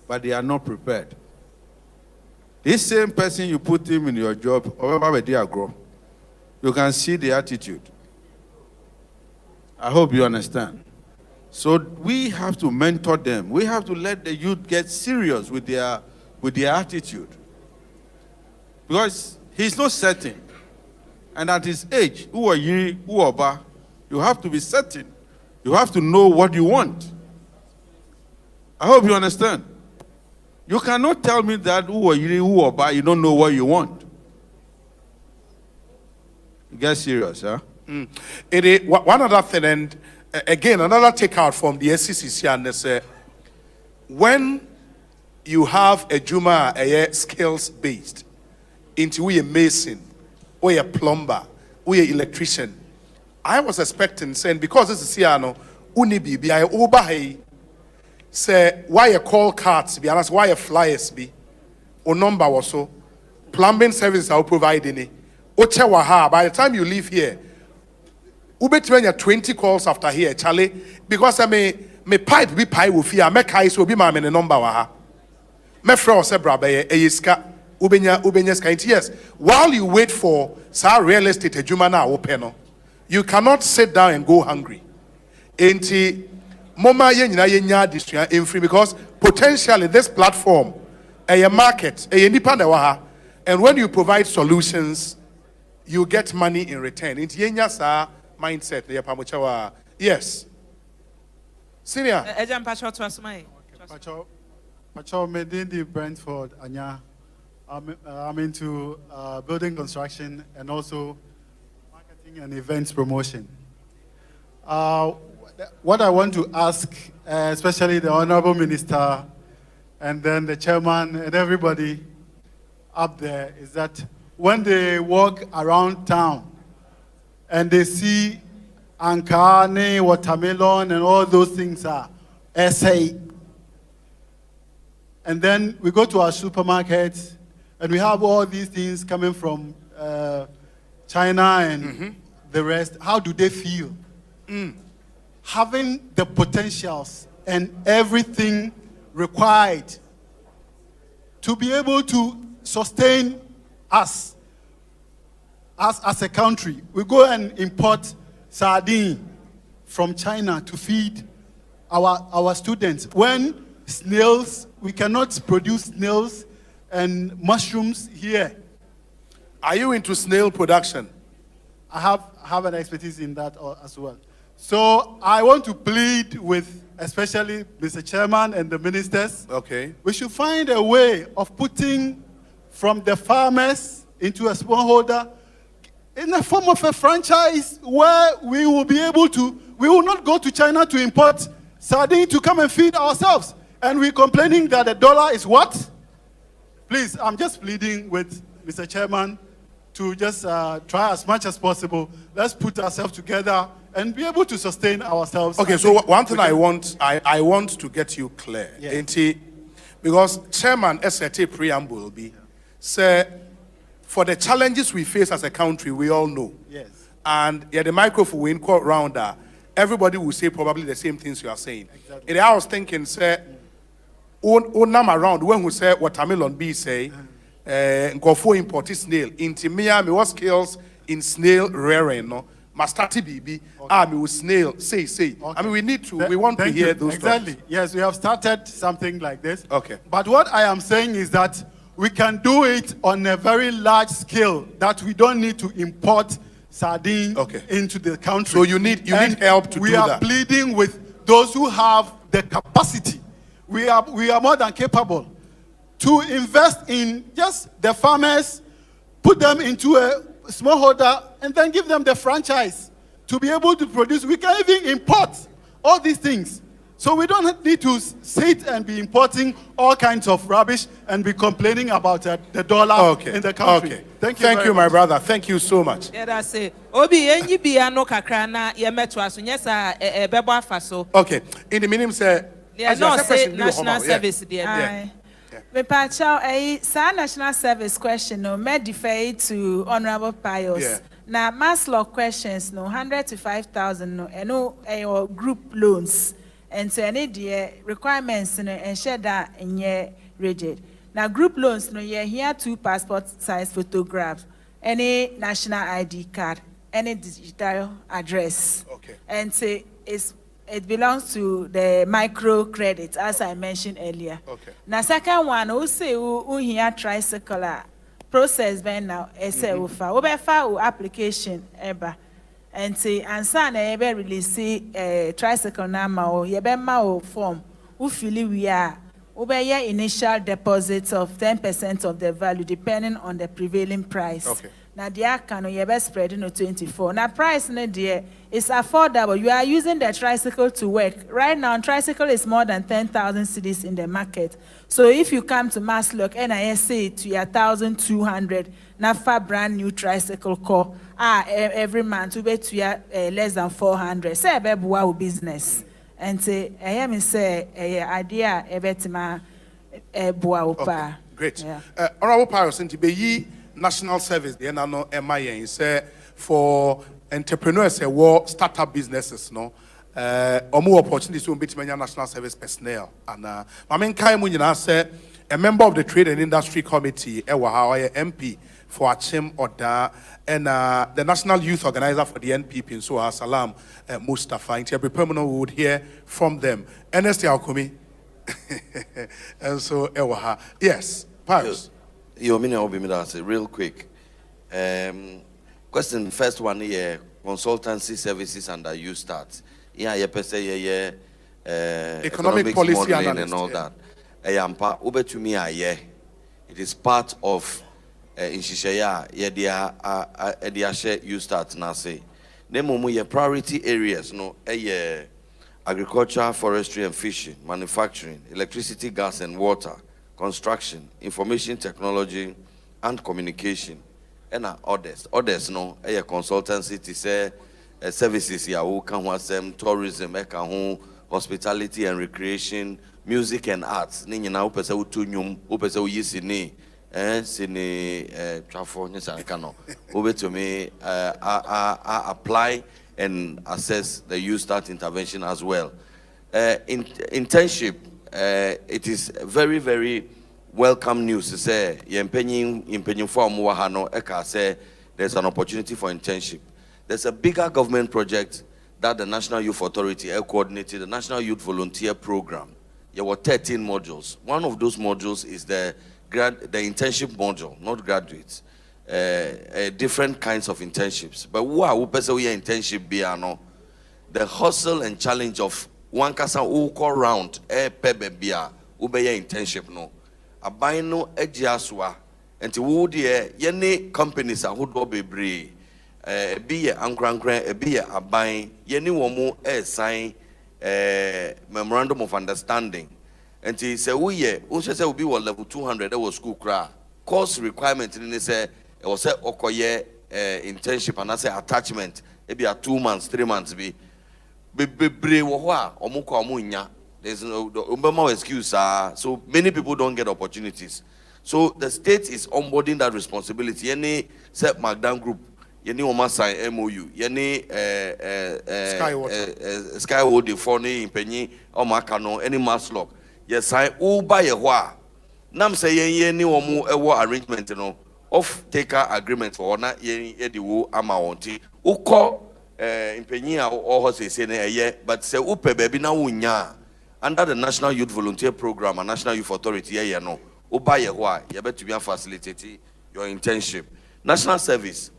but they are not prepared. This same person, you put him in your job, you can see the attitude. I hope you understand. So we have to mentor them. We have to let the youth get serious with their attitude. Because he's not certain. And at his age, you have to be certain. You have to know what you want. I hope you understand. You cannot tell me that you don't know what you want. Get serious, huh? It is one other thing, and again, another takeout from the SCCC, and say, when you have a Juma skills based into we a mason, or a plumber, or a electrician, I was expecting saying because this is Siano, unibi be I obey say why a call cards be honest, why a flyers be or number or so plumbing services are providing Ocha waha by the time you leave here. When you're 20 calls after here, Charlie, because I may pipe be pie with fear, make ice will be my number waha. Me fro sebra be eyiska ubenya yes. While you wait for real estate ejumana open, you cannot sit down and go hungry. Enti moma yenya disua infree because potentially this platform a market a nipa na waha, and when you provide solutions, you get money in return. Enti yenya sa mindset na pamochawa. Yes. Senior. Ejam pacho to asmai. Pacho Medindi Brentford Anya. I'm into building construction and also marketing and events promotion. What I want to ask, especially the Honorable Minister and then the Chairman and everybody up there, is that when they walk around town and they see ankane, watermelon, and all those things are Osei, and then we go to our supermarkets and we have all these things coming from China and the rest, how do they feel? Having the potentials and everything required to be able to sustain us as a country. We go and import sardine from China to feed our students. When snails, we cannot produce snails and mushrooms here. Are you into snail production? I have an expertise in that as well. So I want to plead with especially Mr. Chairman and the ministers. Okay. We should find a way of putting from the farmers into a smallholder in the form of a franchise where we will be able to, we will not go to China to import sardine to come and feed ourselves. And we're complaining that the dollar is what? Please, I'm just pleading with Mr. Chairman to just try as much as possible. Let's put ourselves together and be able to sustain ourselves. Okay, so one thing I want to get you clear. Yeah. Because Chairman SRT preamble be say for the challenges we face as a country, we all know. Yes. And the microphone we in court round that everybody will say probably the same things you are saying. Exactly. And I was thinking, say, nam around when we say watermelon be say, go for import snail. Into me what skills in snail rearing, no? Mastati BB, me with snail, say. Okay. I mean, we want to hear those Exactly. Stories. Yes, we have started something like this. Okay. But what I am saying is that we can do it on a very large scale, that we don't need to import sardine into the country. So you need help to do that. We are pleading with those who have the capacity. We are more than capable to invest in just the farmers, put them into a smallholder, and then give them the franchise to be able to produce. We can even import all these things. So we don't need to sit and be importing all kinds of rubbish and be complaining about the dollar in the country. Okay. Thank you my brother. Thank you so much. Yeah, that's it. Obi enyi bia no kakra na ye meto aso nyesa bebo afaso. Okay. In the meaning say no say national service there. Me pacho sa national service question no me defer to Honorable Pius. Now, mass law questions, no, 100 to 5,000, no, and no, group loans. And so, any requirements, no, and share that in your rigid. Now, group loans, no, you here 2 passport size photographs, any national ID card, any digital address. Okay. And say it belongs to the microcredit, as I mentioned earlier. Okay. Now, second one, who say who here tricycle process ben now, say we application eba, and say answer na ebe release tricycle number or yebe ma form, who feel we are. Your initial deposits of 10% of the value depending on the prevailing price. Okay. Now the can you best spread in 24. Now price no dear is affordable. You are using the tricycle to work. Right now tricycle is more than 10,000 cedis in the market. So if you come to Maslock NISA to your 1,200 now for brand new tricycle call every month to be to your less than 400. Say a business. And say, I am say, idea ebetima boa. Great. Yeah. Honorable Pius, into be national service, the NNO MIN, say for entrepreneurs, war startup businesses, no, or more opportunities to be national service personnel. And I mean, Kai say a member of the Trade and Industry Committee, MP for Achim Oda, and the National Youth Organizer for the NPP in Soha Salam, Mustafa. And every permanent would hear from them. Ernest Yaukumi. And so, yes, Pius. You mean I'll be real quick. Question first one here, consultancy services under you start. Yeah, you per se economic policy modeling analyst, and all that. Ayampa ube to me it is part of in Shishaya yeah share you start now say. Nemo your priority areas no agriculture, forestry and fishing, manufacturing, electricity, gas and water, construction, information technology and communication, and others. Others no consultancy to say services ya who can want tourism, hospitality and recreation, music and arts. Ni nyina upese utunyum, upese uyisini, sini trafo nyesankano. Ube to me apply and assess the youth start intervention as well. Internship, it is very, very welcome news to say yempenyin form wahano eka say there's an opportunity for internship. There's a bigger government project that the National Youth Authority coordinated, the National Youth Volunteer Program. There were 13 modules. One of those modules is the internship module, not graduates. Different kinds of internships. But who person we internship be no? The hustle and challenge of one kasa who call round pebe bia ubeye internship no. Abaino ejiaswa and who dear yene companies are who do be be a ankran be a abain yeni womu sign memorandum of understanding. And he said, we say will be what level 200 that was school cra course requirement in say it was say okoye internship and I say attachment it be a 2 months 3 months be there's no excuse so many people don't get opportunities. So the state is onboarding that responsibility. Any set Magdan group, any Oma sign MOU, any Skyward the phony in Penny or Macano, any mass lock. Yes, I buy a wa. Nam say any omu a arrangement, off taker agreement for not ye the woo amaunti. Uko in Penny or say a year, but say upe baby na unya under the National Youth Volunteer Program and National Youth Authority. Yeah, no. Ubuy a wa. You better be facilitating your internship. National service.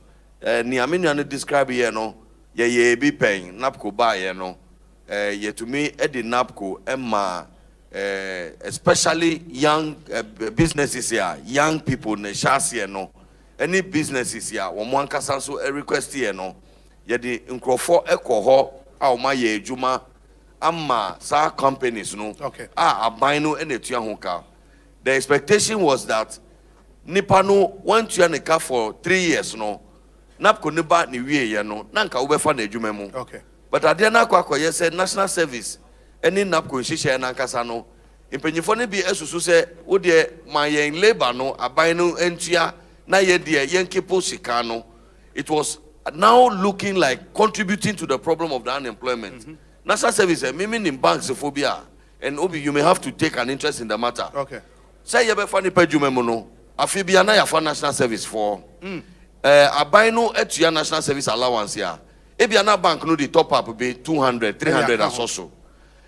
Ni amini describe here no. Ye be paying napco buy no. Ye to me Eddie napco Emma. Especially young businesses here, young people ne shasi no. Any businesses here, one kasanso a request here no. Yedi nkrofo ekoho a ma ye juma amma sa companies no. Okay. Abino and etua hoka. The expectation was that Nipano went to Yanika for 3 years no. Napko niba ni wie no. Nanka ubefa ne jumemu. Okay. But Adiana Kwako yes said national service. Any napko shisha na kasano impenyifo be esusu se wo de ma yen labor no aban no entua na ye de yen kepo sika no. It was now looking like contributing to the problem of the unemployment. National service, meaning in banks, phobia, and Obi, you may have to take an interest in the matter. Okay. Say you be funny pejumemono. Afibia na ya for national service for. Abaino at your national service allowance ya. Ebiana bank no the top up be 200, 300 and so.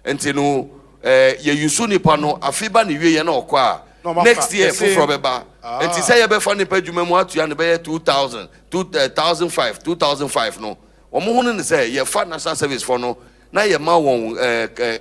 And you know, ye usuni pano afiba ni we na okwa. Next year for beba. And to say you be funny pejumemo at you be 2000, 2005, 2005 no. Omo say ye for national service for no. Na ye ma won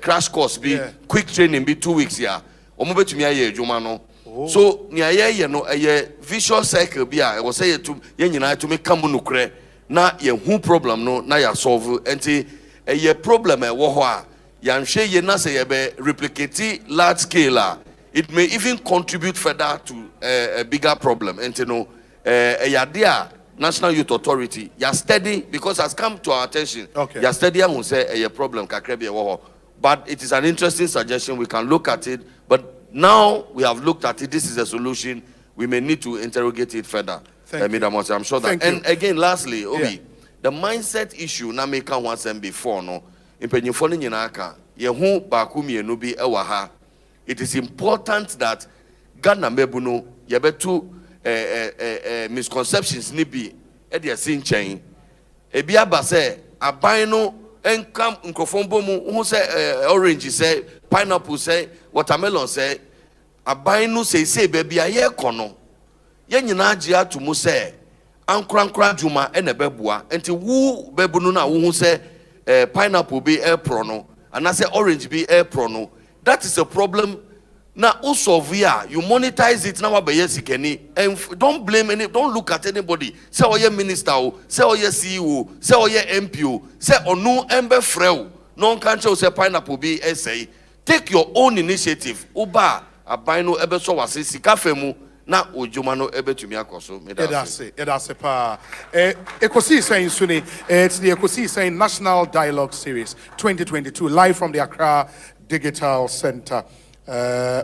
crash course be quick training be 2 weeks ya. Omo betumi aye adwuma no. So nia ye no a vicious cycle be a was say ye nyina to me come nukre na ye hu problem no na ya solve enti a problem e wo ho a ya nhwe ye na say ye be replicate large scale it may even contribute further to a bigger problem enti no ya dia National Youth Authority ya steady because has come to our attention. Ya steady and say a problem kakre be wo ho, but it is an interesting suggestion. We can look at it, but now we have looked at it. This is a solution. We may need to interrogate it further. I'm sure that. And again, lastly, Obi, the mindset issue na make one sem before no. Impenyifo ni nyinaka ye hu baako mienu bi ewa ha. It is important that Ghana mebu no ye betu misconceptions ni bi e de asin chen. Ebi aba se aban no enkam nkrofombo mu hu se orange say pineapple say watermelon say aban no say baby aye kono ye nyina age atomu say ankrankra dwuma e na beboa enti wu bebu no na wo hu say pineapple be air pro no and say orange be air pro no. That is a problem. Now also via you monetize it now by sikeni and don't blame any, don't look at anybody. Say oh ye minister, say oh ye CEO, say oh ye MP, say oh no embe freu. No country say pineapple be essay. Take your own initiative. Uba abino ebe so wase sika femu na ojuma no ebe tumi akoso. That's a pa. Ekosiisen suni. It's the Ekosiisen National Dialogue Series 2022 live from the Accra Digital Center.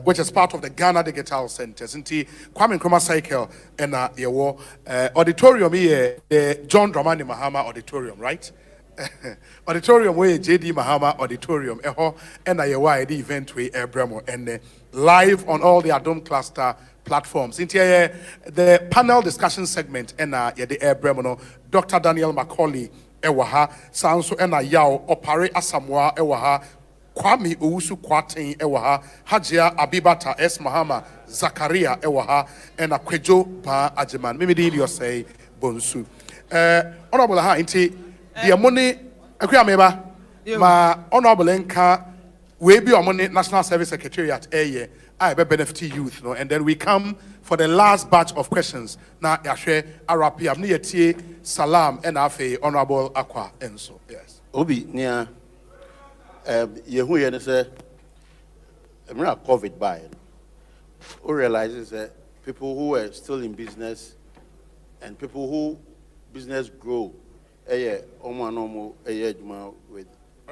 Which is part of the Ghana Digital Center. Sinti Kwame Nkrumah Cycle and yewo auditorium here, the John Dramani Mahama Auditorium, right? Auditorium where JD Mahama Auditorium eho and yewa the event we Bremo and live on all the Adom Cluster platforms. Sinti the panel discussion segment and the Bremo no Dr. Daniel Macaulay ewaha sanso and yao opare asamwa ewaha Kwame Owusu Kwaten ewaha, Hajia Abibata S. Mahama Zakaria ewaha, and Akwejo Pa Ajeman. Mimi di you say Bonsu. Honorable ha inti the money akwa meba ma honorable enka we be money National Service Secretariat eye I be benefit youth no, and then we come for the last batch of questions. Na yahwe arapi am ne tie salam and afi honorable Akwa Enso. Yes. Obi nia Yehu yen say, COVID by. Who realizes that people who are still in business and people who business grow, with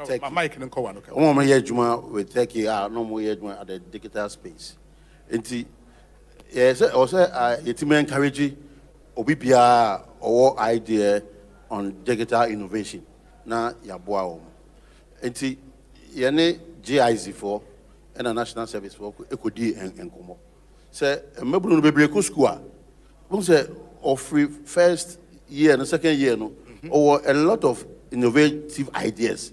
tech. My mic and okay. With tech, no at the digital space. And yes, also it may encourage Obibia or idea on digital innovation. Na yaboa. And yene GIZ for and a national service for Ekodi and Komo. Say a mebru no bebre school. Who say of first year and second year no or a lot of innovative ideas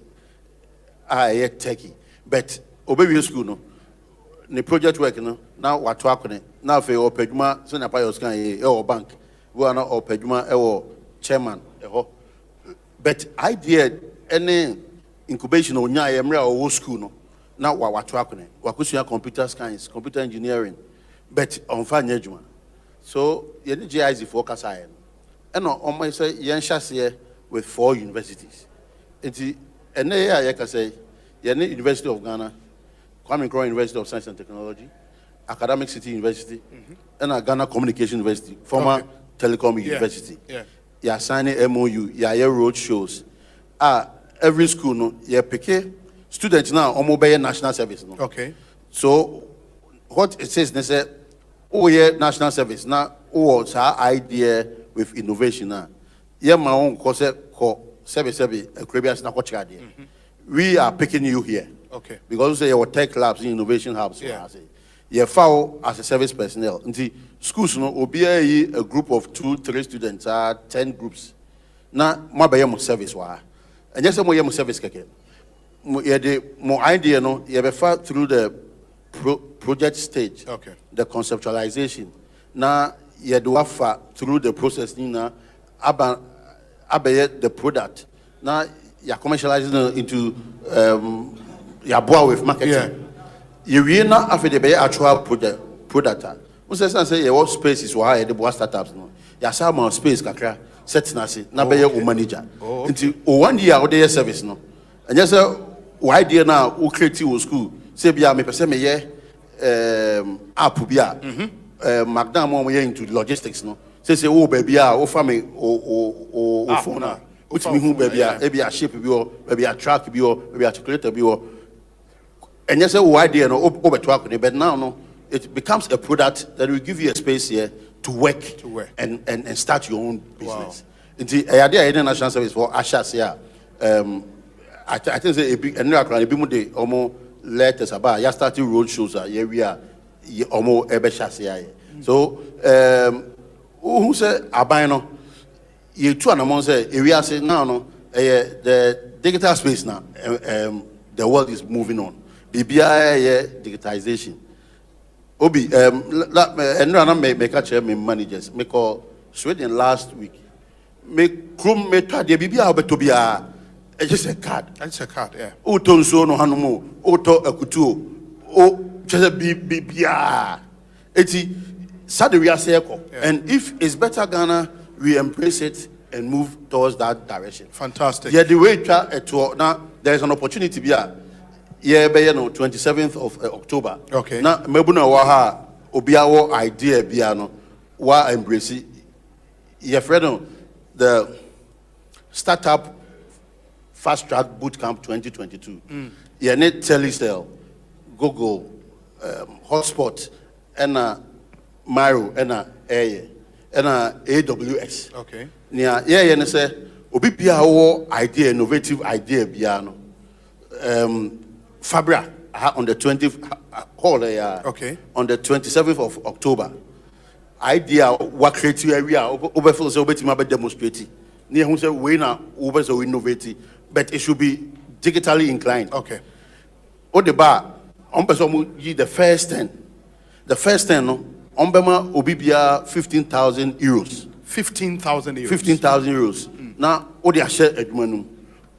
are yet techy. But obey school no the project work no now what work now for your peduma so na pa your scan or bank we are not or peduma or chairman but idea any incubation on nya emre or school no now what work wakusua computer science computer engineering but on fanya adwuma so ye ni GIZ for kasa and on my say yen shase with 4 universities enti ene ye ka say ye ni University of Ghana, Kwame Nkrumah University of Science and Technology, Academic City University, and Ghana Communication University, former Telecom University. Yeah, signing MOU, yeah, road shows. Every school no, yeah, pick students now obey national service no. Okay. So what it says, they say, oh yeah, national service now. Oh, it's our idea with innovation now. yeah, my own cause service na kochade. We are picking you here. Okay. Because you say your tech labs, innovation hubs. Yeah. You foul as a service personnel. Until schools no obi a group of 2-3 students are 10 groups. Na ma be your service wa. And yes, mo your service keke. Mo idea no you be far through the project stage. Okay. The conceptualization. Na you do offer through the process na abaye the product. Na you commercializing into your boy with marketing. Yeah. You really not after the actual product. We say your space is why the boy startups no. Ya some space kakra set na se na be your manager. Until 1 year or day service no. And yes why idea now who create your school say bia me person me ye app bia Magdam mo into logistics no. Say oh baby o family o phone na. Which me who baby maybe a ship bi or maybe a truck bi or maybe a calculator bi or and yes why idea no over to but now no it becomes a product that will give you a space here to work and start your own business. It's a idea international service for Ashas here. I think say a big and a bit more day almost letters about ya starting road shows here we are almost ebe here. So who say abino you two and say area say now no the digital space now the world is moving on. BBI digitization. Obi and make catch me managers make call Sweden last week. Make chrome meta de BBI betobia just a card. It's a card, yeah. O tonso no hanumo o to akutuo o just BBI. Eti sad we are circle. And if it's better Ghana, we embrace it and move towards that direction. Fantastic. Yeah, the way now there is an opportunity here. Yeah, be no 27th of October. Okay. Na mebuna wa ha obiawo idea bia no wa embrace. Your friend the startup fast track bootcamp 2022. Yeah, net Telecel, Google, Hotspot, and Miro, and AWS. Okay. Nia yeah say obi bia wo idea innovative idea bia no. Fabra on the 20th okay. On the 27th of October. Idea what creative area over for so betima be demonstrate. Near who say we na over so innovative, but it should be digitally inclined. Okay. O the bar on person the first 10. The first 10 no on bema obibia 15,000 euros. 15,000 euros. 15,000 euros. Now o the share admanum.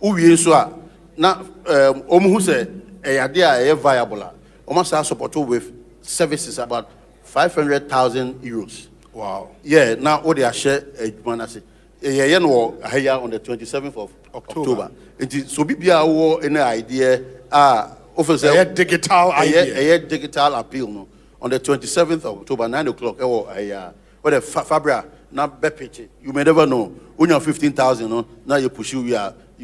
O wie so a na who say a idea viable. Almost support with services about 500,000 euros. Wow. Yeah, now all they share a manasi. Yeah, no, here on the 27th of October. It is so be any idea. Officer, a digital idea. A digital appeal no. On the 27th of October, 9 o'clock. What the Fabra now pitch. You may never know. When you're 15,000, no, now you push you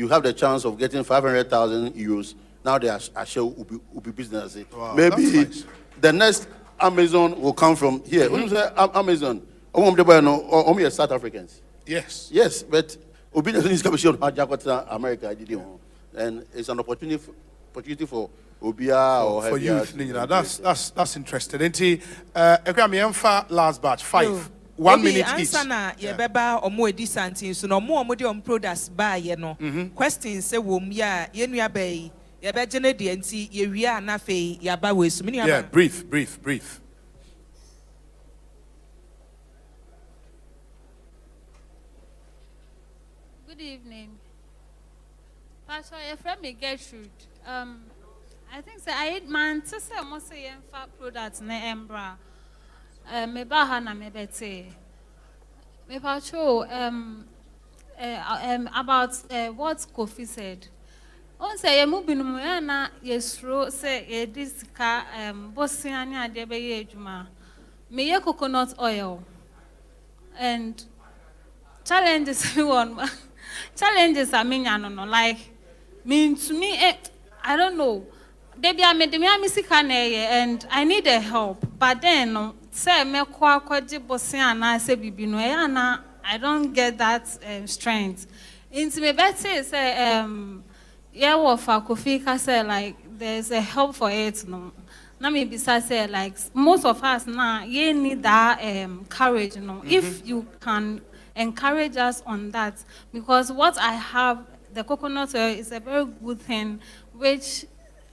have the chance of getting 500,000 euros. Now they are share ubi business. Wow, maybe nice. The next Amazon will come from here. When you say Amazon, only South Africans. Yes. Yes, but obedience is coming to America. And it's an opportunity for Obia or for youth. That's interesting. Last batch 5. 1 minute each. Ansana yebeba omo edi santin so no omo de products ba ye no. Question say wom ya ye nua bai ye be gene de nti ye wia na fe ya ba we so. Yeah, brief. Good evening. Pastor, your friend me Gertrude. I think say I man to say mo say yenfa products na embra. Me ba ha na me bete. Me pacho about what Kofi said. On say ye mu binu mu ya na yesro say ye disika bosi ani ade be ye adwuma. Me ye coconut oil. And challenges challenges I mean no like mean to me I don't know. Debbie I made me and I need a help. But then no say me kwa kwaji bosi ana say bibi no ya na I don't get that strength. Into me better say yeah, what for Kofi can say like there's a help for it no. Now maybe say like most of us now you need that courage, you know. If you can encourage us on that, because what I have, the coconut oil is a very good thing, which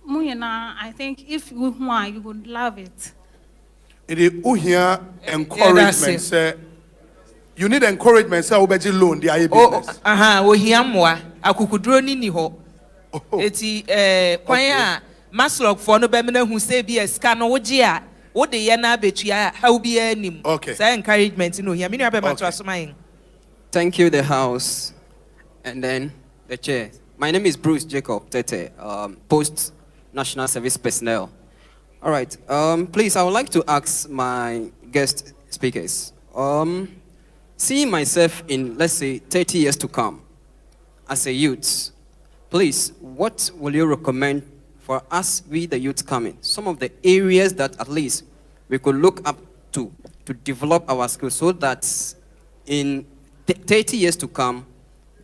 I think if you want, you would love it. It is encouragement, say. You need encouragement, say, obeji loan, the IE business. Oh, here more. Akukudro ni ho. Eti kwanya maslog for no bemina who say be a scan or jia. What the yana betua how be anim. Okay. Say encouragement, you know, here. Many okay. Thank you, the house, and then the chair. My name is Bruce Jacob Tete, post National Service Personnel. All right. Please, I would like to ask my guest speakers. Seeing myself in, let's say, 30 years to come as a youth, please, what will you recommend for us, we the youth coming? Some of the areas that at least we could look up to develop our skills so that in 30 years to come,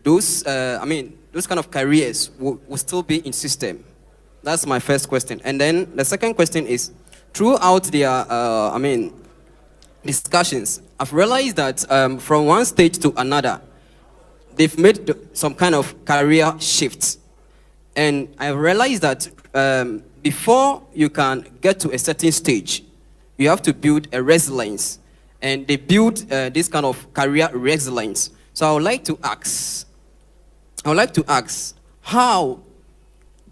those kind of careers will still be in system. That's my first question. And then the second question is, throughout their, discussions, I've realized that from one stage to another, they've made some kind of career shifts. And I've realized that before you can get to a certain stage, you have to build a resilience. And they build this kind of career resilience. So I would like to ask, how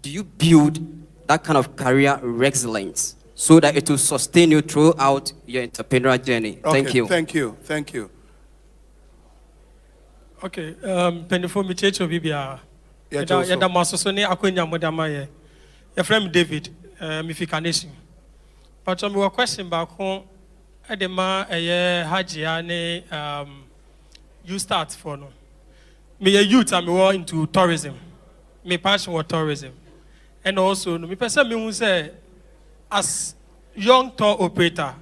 do you build that kind of career resilience so that it will sustain you throughout your entrepreneurial journey? Okay, Thank you. Thank you. Okay, Penifo Michecho Bibia. Yada Masosone Akwenya Modamaye. Your friend David, Mifikanation. But on your question back home, Edema Hajiane, you start for no. Me a youth, I'm more into tourism. My passion was tourism. And also, me person me say, as young tour operator,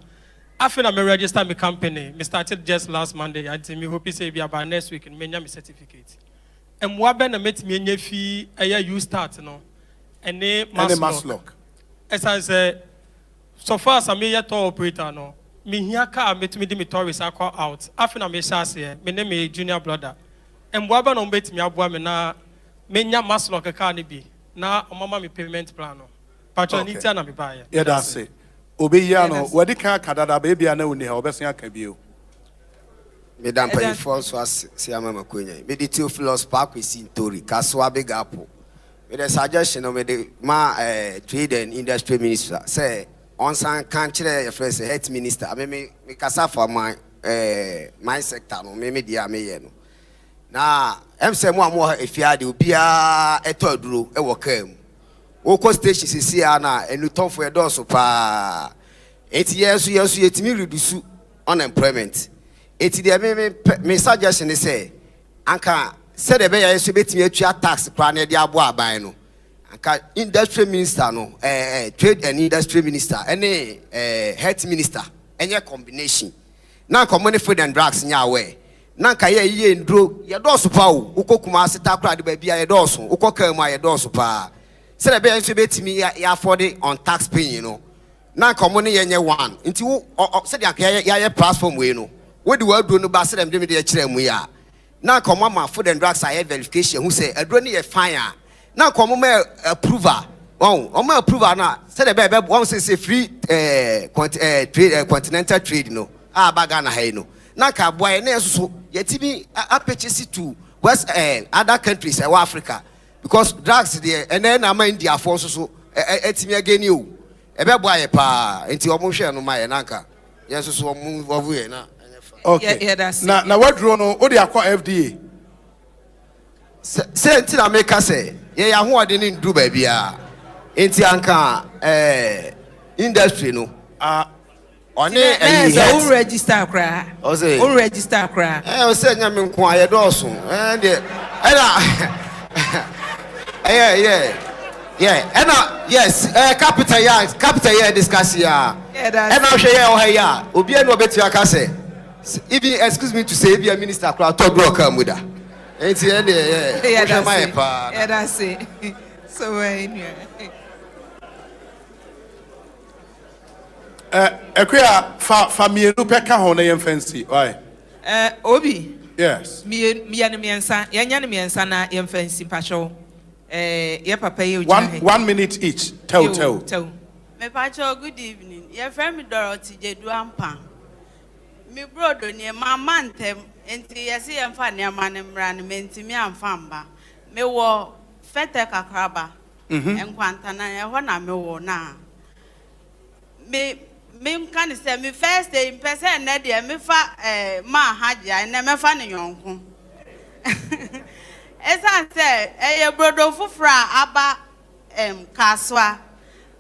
after I registered my company, I started just last Monday. I think me hope say be about next week and me my certificate. And what ben I met me any fee a year you start no, and they must lock. As I say, so far as I'm a tour operator no, me here car met me the tourist I call out. After I me say, me name is junior brother. And what ben on bet me abua me na me nya must lock a car ni be. Na mama me payment plan no. Patronity na me buy. Yeah, that's it. Obeyano, what the car kadada baby I know ni ha obesia ka bio. Mesdames et François Siamama Kwenye. Me the two floors park with Sintori, Kaswa Big Apple. With a suggestion of the trade and industry minister. Say on some country first health minister. I mean me kasa for my sector no me dia me ye no. Na em say mo if you ade obi a etoduro e wo kam. Oko station sisi na enuton for edoso pa. 8 years yetimi reduce unemployment. Eti de me suggestion is say anka said the beya so betimi atua tax pra na de abo aban no. Anka industry minister no trade and industry minister any health minister any combination. Na common food and drugs nya away. Na nka ye ndro ye doso pa o ukokuma seta kra de ba bia ye doso ukoka mu ye doso pa. Said the beya so betimi ya afford it on tax paying you know. Na common ye one nti said ya platform we no. What do I do no ba say dem dey kire mu ya. Na common ma food and drugs I verification who say adro ni ye fine. Na common ma approval. Oh, my approval na said the beya one say free trade continental trade no. Baga na hay no. Na ka boy na so yetimi purchase to west other countries Africa because drugs there and then am India for so etimi again you ebe boy pa enti omo hwe no my na nka yes so move over na okay yeah, that's na what draw no o dey akwa FDA say enti na make say ye ya ho ode ni ndu ba bia enti anka industry no on so register cra Osei o register cra o say nya me nko aye doso de yeah yes capital yeah discuss ya yeah that's hwe ya o ha ya obi enu obetu aka say Even excuse me to say, be a minister, crowd talk broke muda. Ain't he? Yeah, that's it. So anyway. Ekuya fa mienu peka ho na yem fancy. Why? Obi. Yes. Me and miensa. Yanya ni miensa na yem fancy pacho. Ye papa ye 1 minute each. Tell. Me pacho, good evening. Your friend Dorothy Jedu Ampa. Me brother near my mantem. Enti yesi yemfa near manemran menti mi amfamba. Me wo fete kakraba. Enkwantana ye hona me wo na. Me can say me first day in person na dia me fa ma haja na me fa ne yonko. Esa say ye brodo fufra aba kaswa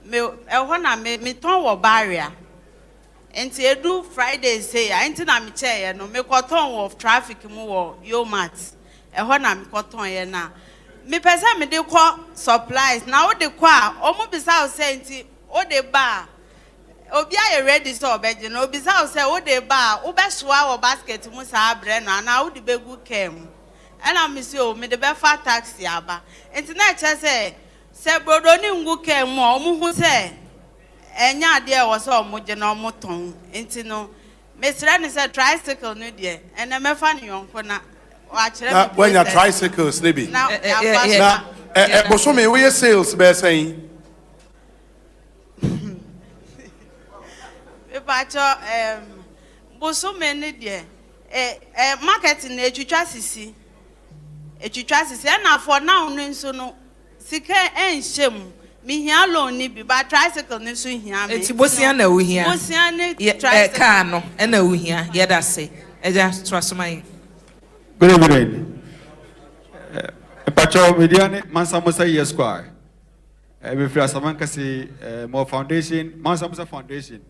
me hona me ton wo barrier. Enti edu Friday say enti na me che no me koton of traffic mu wo yomat. Hona me koton ye na. Me pese me de ko supplies na wo de ko a omo bisa o say enti o de ba obi aye ready so obeje no obi sa say wo de ba wo be soa wo basket mu sa abre no na wo de begu kem ena me say o me de be fa taxi aba enti na che say brodo ni ngu kem mo mu hu say enya ade e wo so mo je na mo ton enti no me sra ni say tricycle no de ena me fa ne yonko na wa kire me when your tricycles maybe na boso me we sales be saying Pacho boso meni de market na etwitwa sisi na for now no nso no sika enhyem mi hia loan ni bi ba tricycle ni so hia me eti bosia na wo hia bosia ni tricycle car no na wo hia ye da se eja trasomai Good evening. Pacho mediane mansa musa yes square. Me free asamanka si more foundation mansa musa foundation.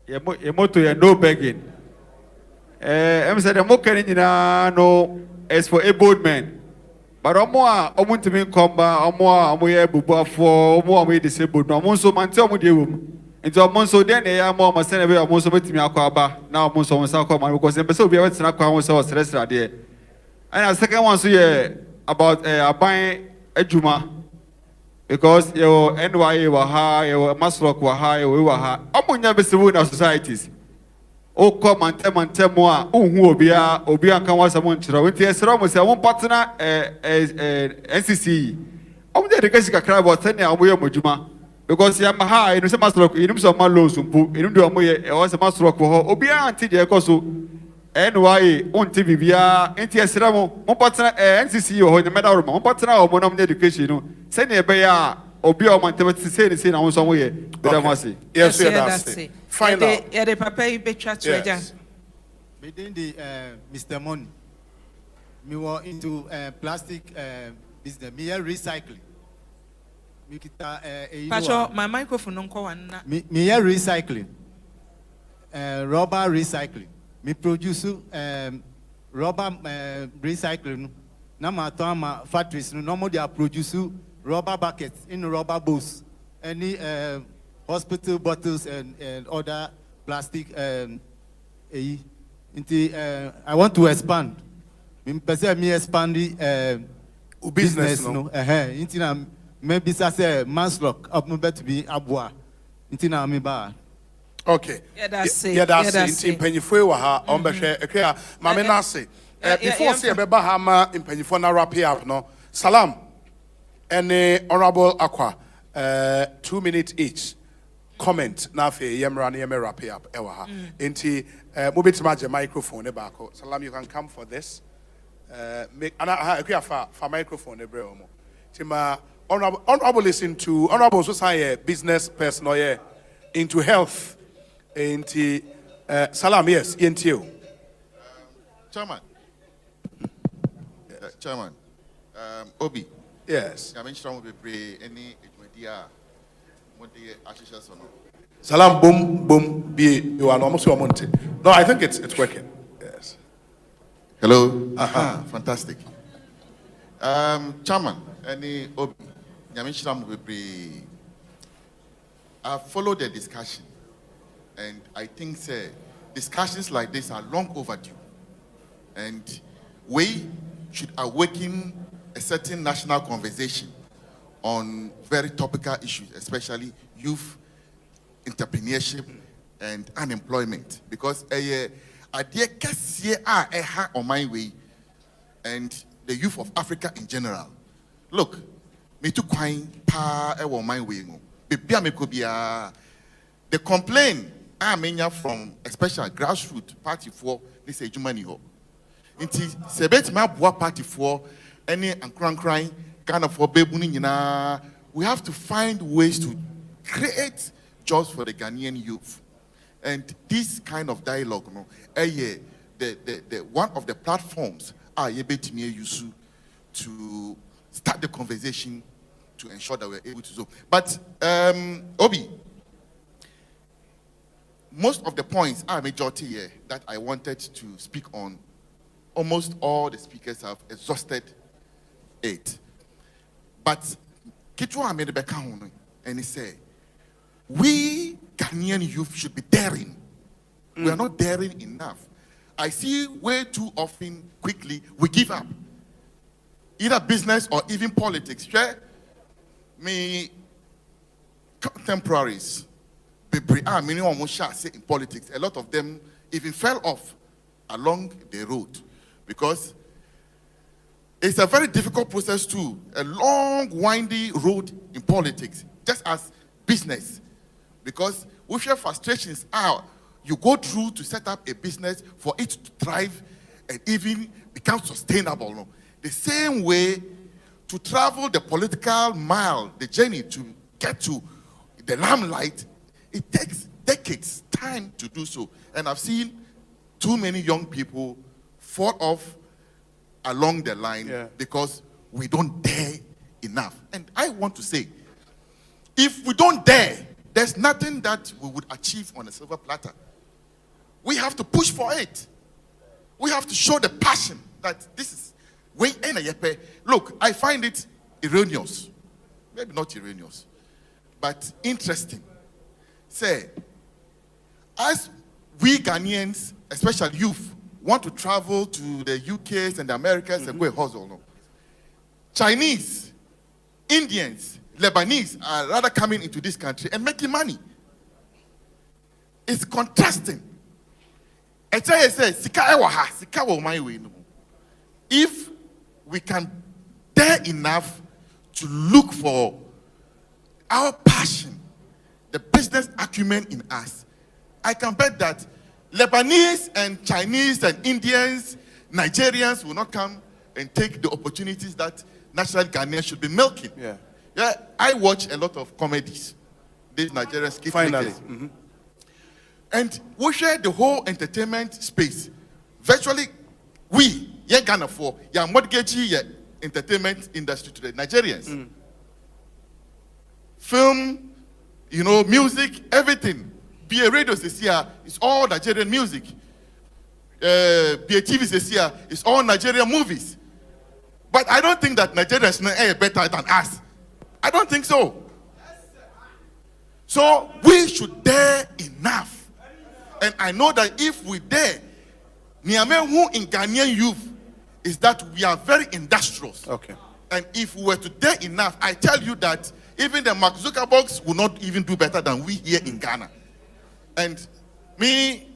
Your motto is no begging. I'm saying the more no as for able men. But I'm to me come back, I'm able for more disabled. No, I'm so man tell me the room. Into a month so then I am more send away a month of me aquaba. Now most of us are coming because the person we have to aqua was stressed there. And a second one so about buying a juma. Because your NYA were high, your Maslok were high, we were high. I'm never seen in our societies. Oh, come and tell more. Oh, who will be can want someone to know. Yes, Ramos, I want partner NCC. I'm the education cry about 10 years away Mojuma. Because you are high, you know, some Maslok, you know, some Malos, you know, was a Maslok for her. Obia until the Ekosu. NYA, on TV, via NTS Ramo, one partner NCC or the medal room, one partner or one of education. Send a bear or be on my to say the same on some way. Yes, that's it. Find out. Yeah, the papa you be chat Within the Mr. Mon, we were into plastic business, me recycling. Pacho, my microphone on one. Me recycling, rubber recycling. Me produce rubber recycling. Na ma factories no more they are produce rubber buckets in rubber bowls, any hospital bottles and other plastic. I want to expand. Me expand the business no. Intina maybe say Manslock up no better be abwa. Intina me ba. Okay. Yeah, that's it. Yeah, that's it. In Pennyfue wa ha on behwe ekya mame na say. Before say beba ha ma in Pennyfue na wrap up no. Salam. Any honorable Aqua 2 minutes each. Comment na fe yemra na yeme wrap up ewa ha. Enti mo betima je microphone e baako. Salam, you can come for this. Make ana ha ekya fa microphone e bre omo. Tima honorable listen to honorable society business person or into health. Enti Salam, yes, you. Chairman. Chairman. Obi. Yes. I mentioned we pray any media. Salam, boom, be you are almost your monte. No, I think it's working. Yes. Hello. Fantastic. Chairman, any Obi. I mentioned we pray. I followed the discussion. And I think, sir, discussions like this are long overdue. And we should awaken a certain national conversation on very topical issues, especially youth entrepreneurship and unemployment. Because idea on my way and the youth of Africa in general. Look, me too quine pa on my way. The complaint from especially grassroots party for this Germany ho. Inti sebet ma boa party for any and crying kind of for baby. We have to find ways to create jobs for the Ghanaian youth. And this kind of dialogue, the one of the platforms are able to use to start the conversation to ensure that we're able to do. But Obi, most of the points are majority here that I wanted to speak on. Almost all the speakers have exhausted it. But Kitwa made a back and he said, we Ghanaian youth should be daring. We are not daring enough. I see way too often, quickly, we give up. Either business or even politics. Share me contemporaries. In politics, a lot of them even fell off along the road because it's a very difficult process too, a long, windy road in politics, just as business. Because with your frustrations are, you go through to set up a business for it to thrive and even become sustainable. No? The same way to travel the political mile, the journey to get to the limelight, it takes decades, time to do so. And I've seen too many young people fall off along the line because we don't dare enough. And I want to say, if we don't dare, there's nothing that we would achieve on a silver platter. We have to push for it. We have to show the passion that this is way in a yepe. Look, I find it erroneous. Maybe not erroneous, but interesting. Say, as we Ghanaians, especially youth, want to travel to the UKs and the Americas and go hustle, no? Chinese, Indians, Lebanese are rather coming into this country and making money. It's contrasting. If we can dare enough to look for our passion, the business acumen in us, I can bet that Lebanese and Chinese and Indians, Nigerians will not come and take the opportunities that national Ghanaians should be milking. Yeah, I watch a lot of comedies. These Nigerians keep Finally. And we share the whole entertainment space. Virtually, we, Ghana for, mortgage entertainment industry today, Nigerians. Film, music, everything. Be a radio says here, it's all Nigerian music. Be a TV says here, it's all Nigerian movies. But I don't think that Nigerians are better than us. I don't think so. So we should dare enough. And I know that if we dare, who in Ghanaian youth is that we are very industrious. Okay. And if we were to dare enough, I tell you that even the Mark Zuckerbergs will not even do better than we here in Ghana. And me,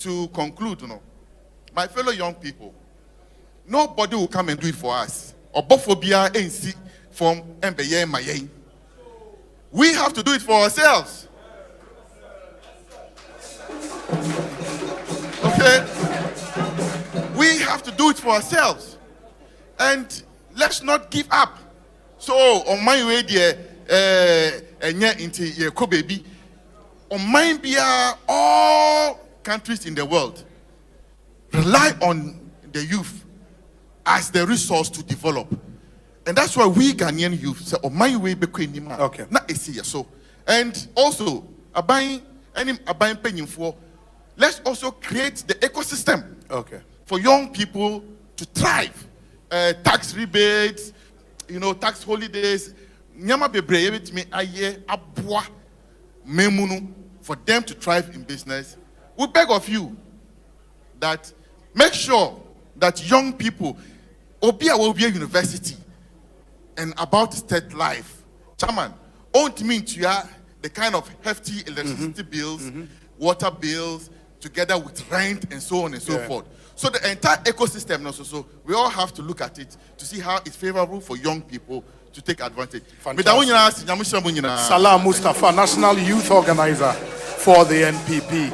to conclude, my fellow young people, nobody will come and do it for us. Obophobia NC from Mbeye Maye. We have to do it for ourselves. Okay? We have to do it for ourselves. And let's not give up. So, on my way there, into your baby, on my all countries in the world rely on the youth as the resource to develop. And that's why we Ghanaian youth say, on my way, okay. Not so. And also, let's also create the ecosystem for young people to thrive. Tax rebates, tax holidays, for them to thrive in business, we beg of you that make sure that young people, Obia will be a university and about state life. Chairman, won't mean to you the kind of hefty electricity bills, water bills, together with rent and so on and so forth. So the entire ecosystem also, so we all have to look at it to see how it's favorable for young people to take advantage. Salam Mustafa, National Youth Organizer for the NPP.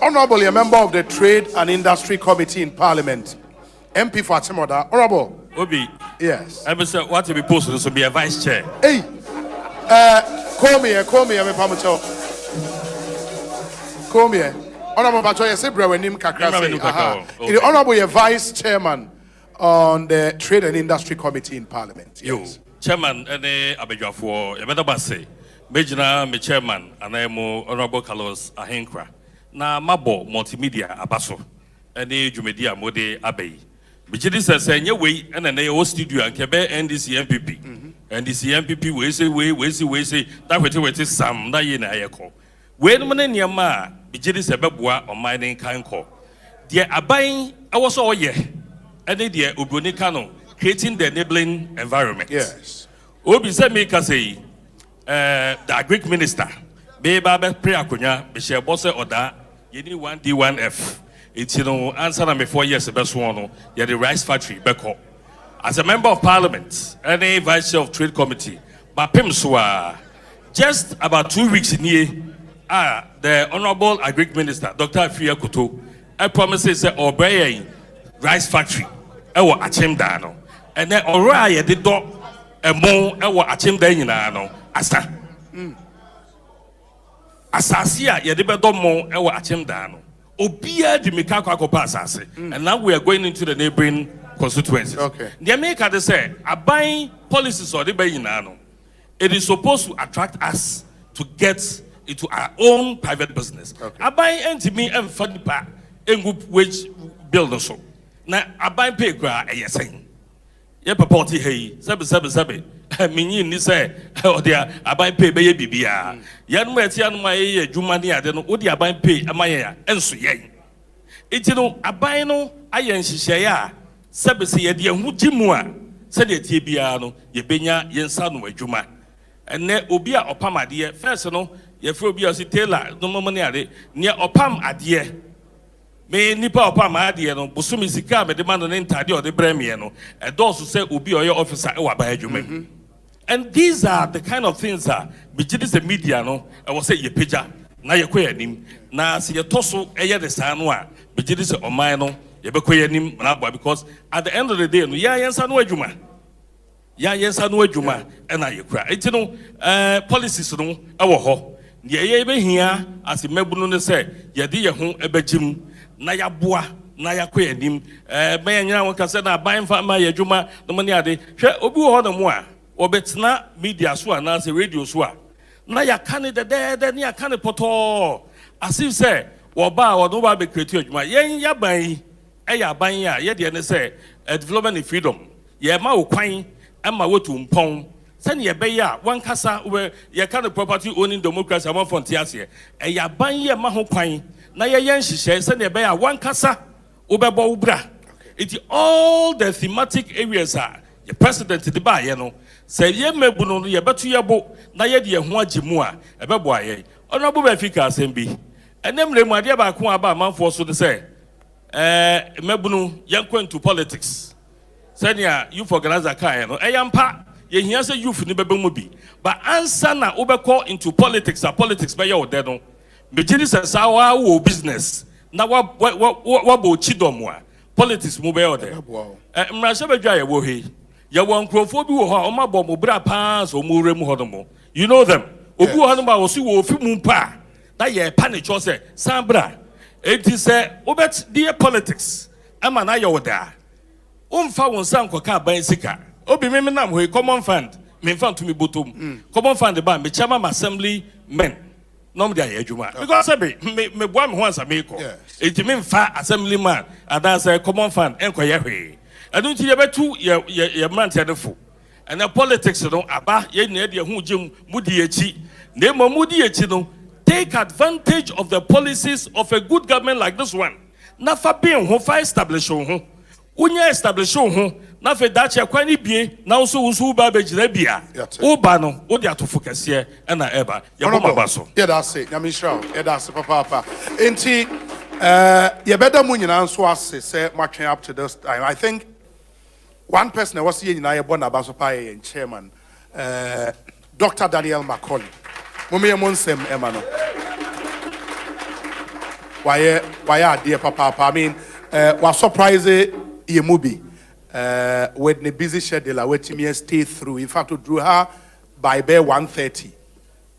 Honorable, a member of the Trade and Industry Committee in Parliament. MP Fatimoda. Honorable. Obi. Yes. I was what to be posted to be a vice chair. Hey. Call me, I'm a pamacho. Call me. Honorable Bacho, you say Brewenim Kakrasi. The Honorable Vice Chairman on the Trade and Industry Committee in Parliament. Yes. Chairman, any Abeja for a better basse. Major, me chairman, and I am Honorable Carlos Ahenkra. Na Mabo Multimedia Abaso. Any Jumedia Mode Abbey. Bijidi says, way, and an AO studio and Quebec and NDC MPP. And the CMPP, we say, that way some, that yen ayako. When Maneniama, Bijidi Sebabua or mining Kanko. Dear Abain, I was all ye. And dear Ubunikano, creating the enabling environment. Yes. Obi said me say, the Greek minister, Beba Preacunya, Michelle Bosse or that, you need 1D1F. It's answer me 4 years, the best one, you're the rice factory, Beko. As a member of parliament, and a vice chair of trade committee, but Pimswa, just about 2 weeks in here, the honorable Agric minister, Dr. Afia Kuto, I promises or rice factory, our Achem Dano, and then Oraya the dog, a more our Achem Danino, Asta. Asasia, Yadibadomo, our Achem Dano. Obia di Mikako Pasase, and now we are going into the neighboring constituencies. Okay. The America they say, buying policies or the bayinano. It is supposed to attract us to get into our own private business. Okay. Buying NTB and funny pa and group wage build so. Now buying pay gra a yesing. Yep, party hey, sabe. Meaning ni say, oh dear, buying pay baby bia. Yan wet yan my Jumania, then Udi buying pay amaya and so yang. It's buying no ayen share. Sabesi ye dia hu jimua said ye tibiano ye benya yen sanu adwuma ene obi a opam ade first no ye fro obi a si tailor no momani ade ne opam ade me nipa opam ade no bosumi sika me de man no ntade o de bremie no e dosu say obi o ye officer e wa ba adwuma. And these are the kind of things that bijidi the media no e wo say ye pagya na ye koyanim na se ye toso e ye de sanu a bijidi se oman no because at the end of the day, no, yensa no adwuma, and I cry. It's policies no, our ho. Ye be here as a mebuno say, ye dear home ebejim, naya boa, naya quenim, mayan can say that buying for my juma, the money are they, obu on the moa, or betna media swa, nancy radio swa. Naya candidate there, then ya can't poto. As if say, or bar or no be creative, my yen yabai. Eya banya ye de ne say development in freedom ye ma okwan ama wotu mpon sane ye be ya wan kasa we ye kind of property owning democracy among frontiers here eya banya ma ho kwan na ye yen hihye sane ye be ya wan kasa obebo ubra it all the thematic areas are the president the ba ye no say ye mebu no ye beto ye bo na ye de ye ho agimu a ebebo aye honorable Bafika Asembi enemre mu ade ba ko aba manfo so de say mebunu yankwe into politics. Sanya youth organizer kai no eyampa ye hia say youth ni bebe mu bi. But answer na obekọ into politics a politics be ye ode no. Mejini say sawa wo business. Na wa bo chidom a politics mu be ye ode. Mrasha bedwa ye wo he. Ye wo nkrofo bi wo ho o ma bo mo bra pa so mo rem ho no mo. You know them. Obi wo no ba wo si wo fi mu pa. Na ye panic say sambra. It is obet dear politics. Am an ayoda. Umfa won san koka ban sika. Obi me nam ho common fund. Me fund to me bottom. Common fund the ban me chairman assembly men. No me dey adwuma. Because me boa me ho ansa me ko. It me fa assembly man and that's a common fund enkoye hwe. Adu nti ye betu ye man tedefo. And the politics no aba ye na dey hu gem mudi echi. Na mo mudi echi no take advantage of the policies of a good government like this one. Nafa being ho fa establish ho. Unya establish ho. Nafa dachi akwani bie na usu ba bejire bia. Uba no odi atofo kese e na eba. Ye bo baba so. Yeah, that's it. Nyame shira. Yeah, that's it, papa. Enti ye better mu nyina nso ase say matching up to this time. I think one person was here nyina ye born abasopa ye chairman. Dr. Daniel Macaulay. Mummy Monsem Emano. Why dear papa? I mean, was surprised ye movie with the busy schedule waiting me stay through. In fact, to drew her by 1:30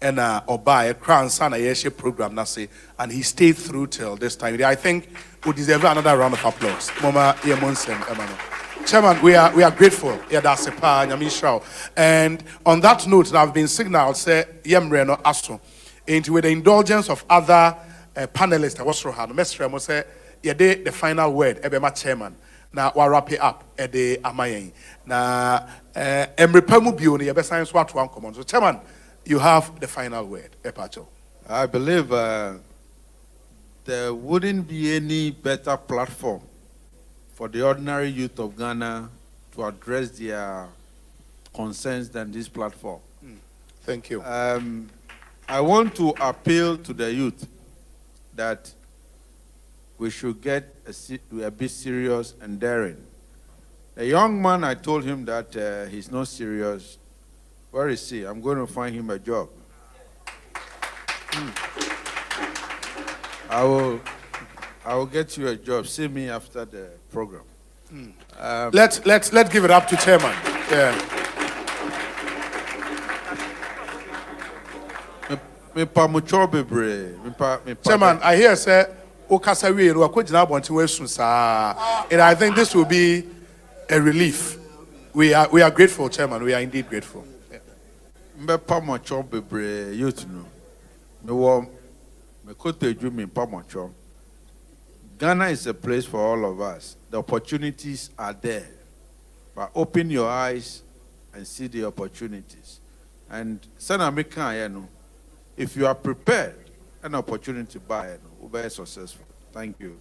and or by a crown son a year program nasi, and he stayed through till this time. I think we deserve another round of applause. Mama ye Monsem Emano. Chairman, we are grateful. Yeah, that's a pa nyamisha. And on that note, there have been signaled say yemreno aso into with the indulgence of other panelists. What's wrong? Mestre mo say the final word. Ebema chairman. Now we wrap it up at the amayen. Now emrepamu bioni ebe science what one common. So chairman, you have the final word. Epacho. I believe there wouldn't be any better platform for the ordinary youth of Ghana to address their concerns than this platform. Thank you. I want to appeal to the youth that we should get a bit serious and daring. The young man, I told him that he's not serious. Where is he? I'm going to find him a job. I will get you a job. See me after the program. Let's give it up to chairman. Yeah. Chairman, I hear say Okasawi and I think this will be a relief. We are grateful, chairman. We are indeed grateful. Ghana is a place for all of us. The opportunities are there. But open your eyes and see the opportunities. And if you are prepared, an opportunity to buy it will be successful. Thank you.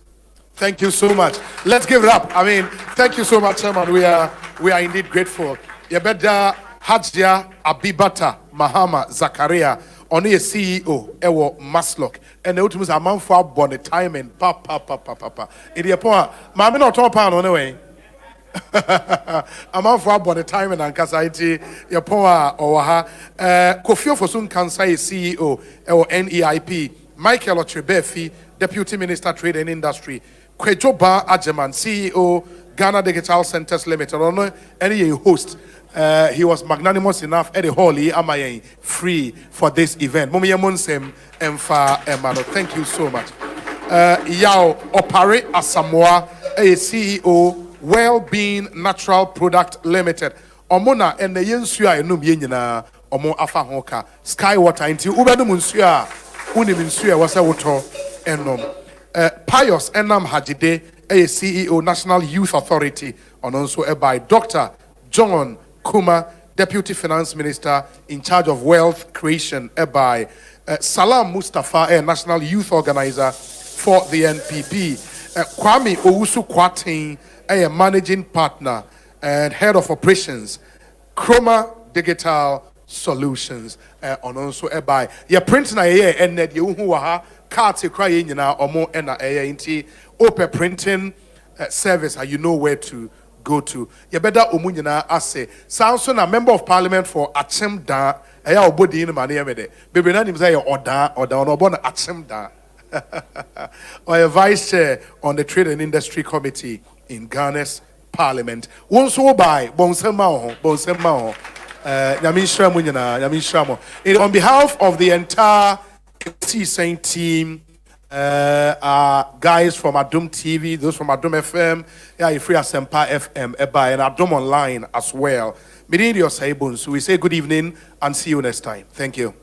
Thank you so much. Let's give it up. I mean, thank you so much, Chairman. We are indeed grateful. Yabeda Hajia Abibata Mahama Zakaria. Only a CEO, Ewo Maslock, and the ultimate amount for bonnet timing. Papa. Idia poa, Mammy not top on anyway. Amount for bonnet timing and Kasaiti, Yapoa or ha. Kofio for soon can say CEO, Ewo NEIP, Michael Otrebefi, Deputy Minister Trade and Industry, Kwejoba Ajeman, CEO, Ghana Digital Centers Limited, or any host. He was magnanimous enough at the hall free for this event. Thank you so much. Yao Opare Asamoah, a CEO, Well-Being Natural Product Limited. Omona and the Yensua enum yenina omo afa hoka Skywater into Ubadumunsua Uniminsua was a water enom. Pius Enam Hajide, a CEO, National Youth Authority, and also by Dr. John Kuma, Deputy Finance Minister in charge of wealth creation, by Salam Mustafa, a National Youth Organizer for the NPP, Kwame Owusu Kwatin, a Managing Partner and Head of Operations, Chroma Digital Solutions, and also by your printing and net you who are cards crying in our more open printing service, you know where to go to. You better Omunyana Ase. Samson, a member of parliament for Asempa, Aya Obodi in Maniamede. Baby Nanim say Oda Onobon Asempa. Or a vice chair on the Trade and Industry Committee in Ghana's parliament. One so by Bonsemao. Yamisha Munyana, Yamishamo. On behalf of the entire Ekosiisen team, guys from Adum TV, those from Adum FM, yeah, free Asempa FM, and Adum Online as well. So we say good evening and see you next time. Thank you.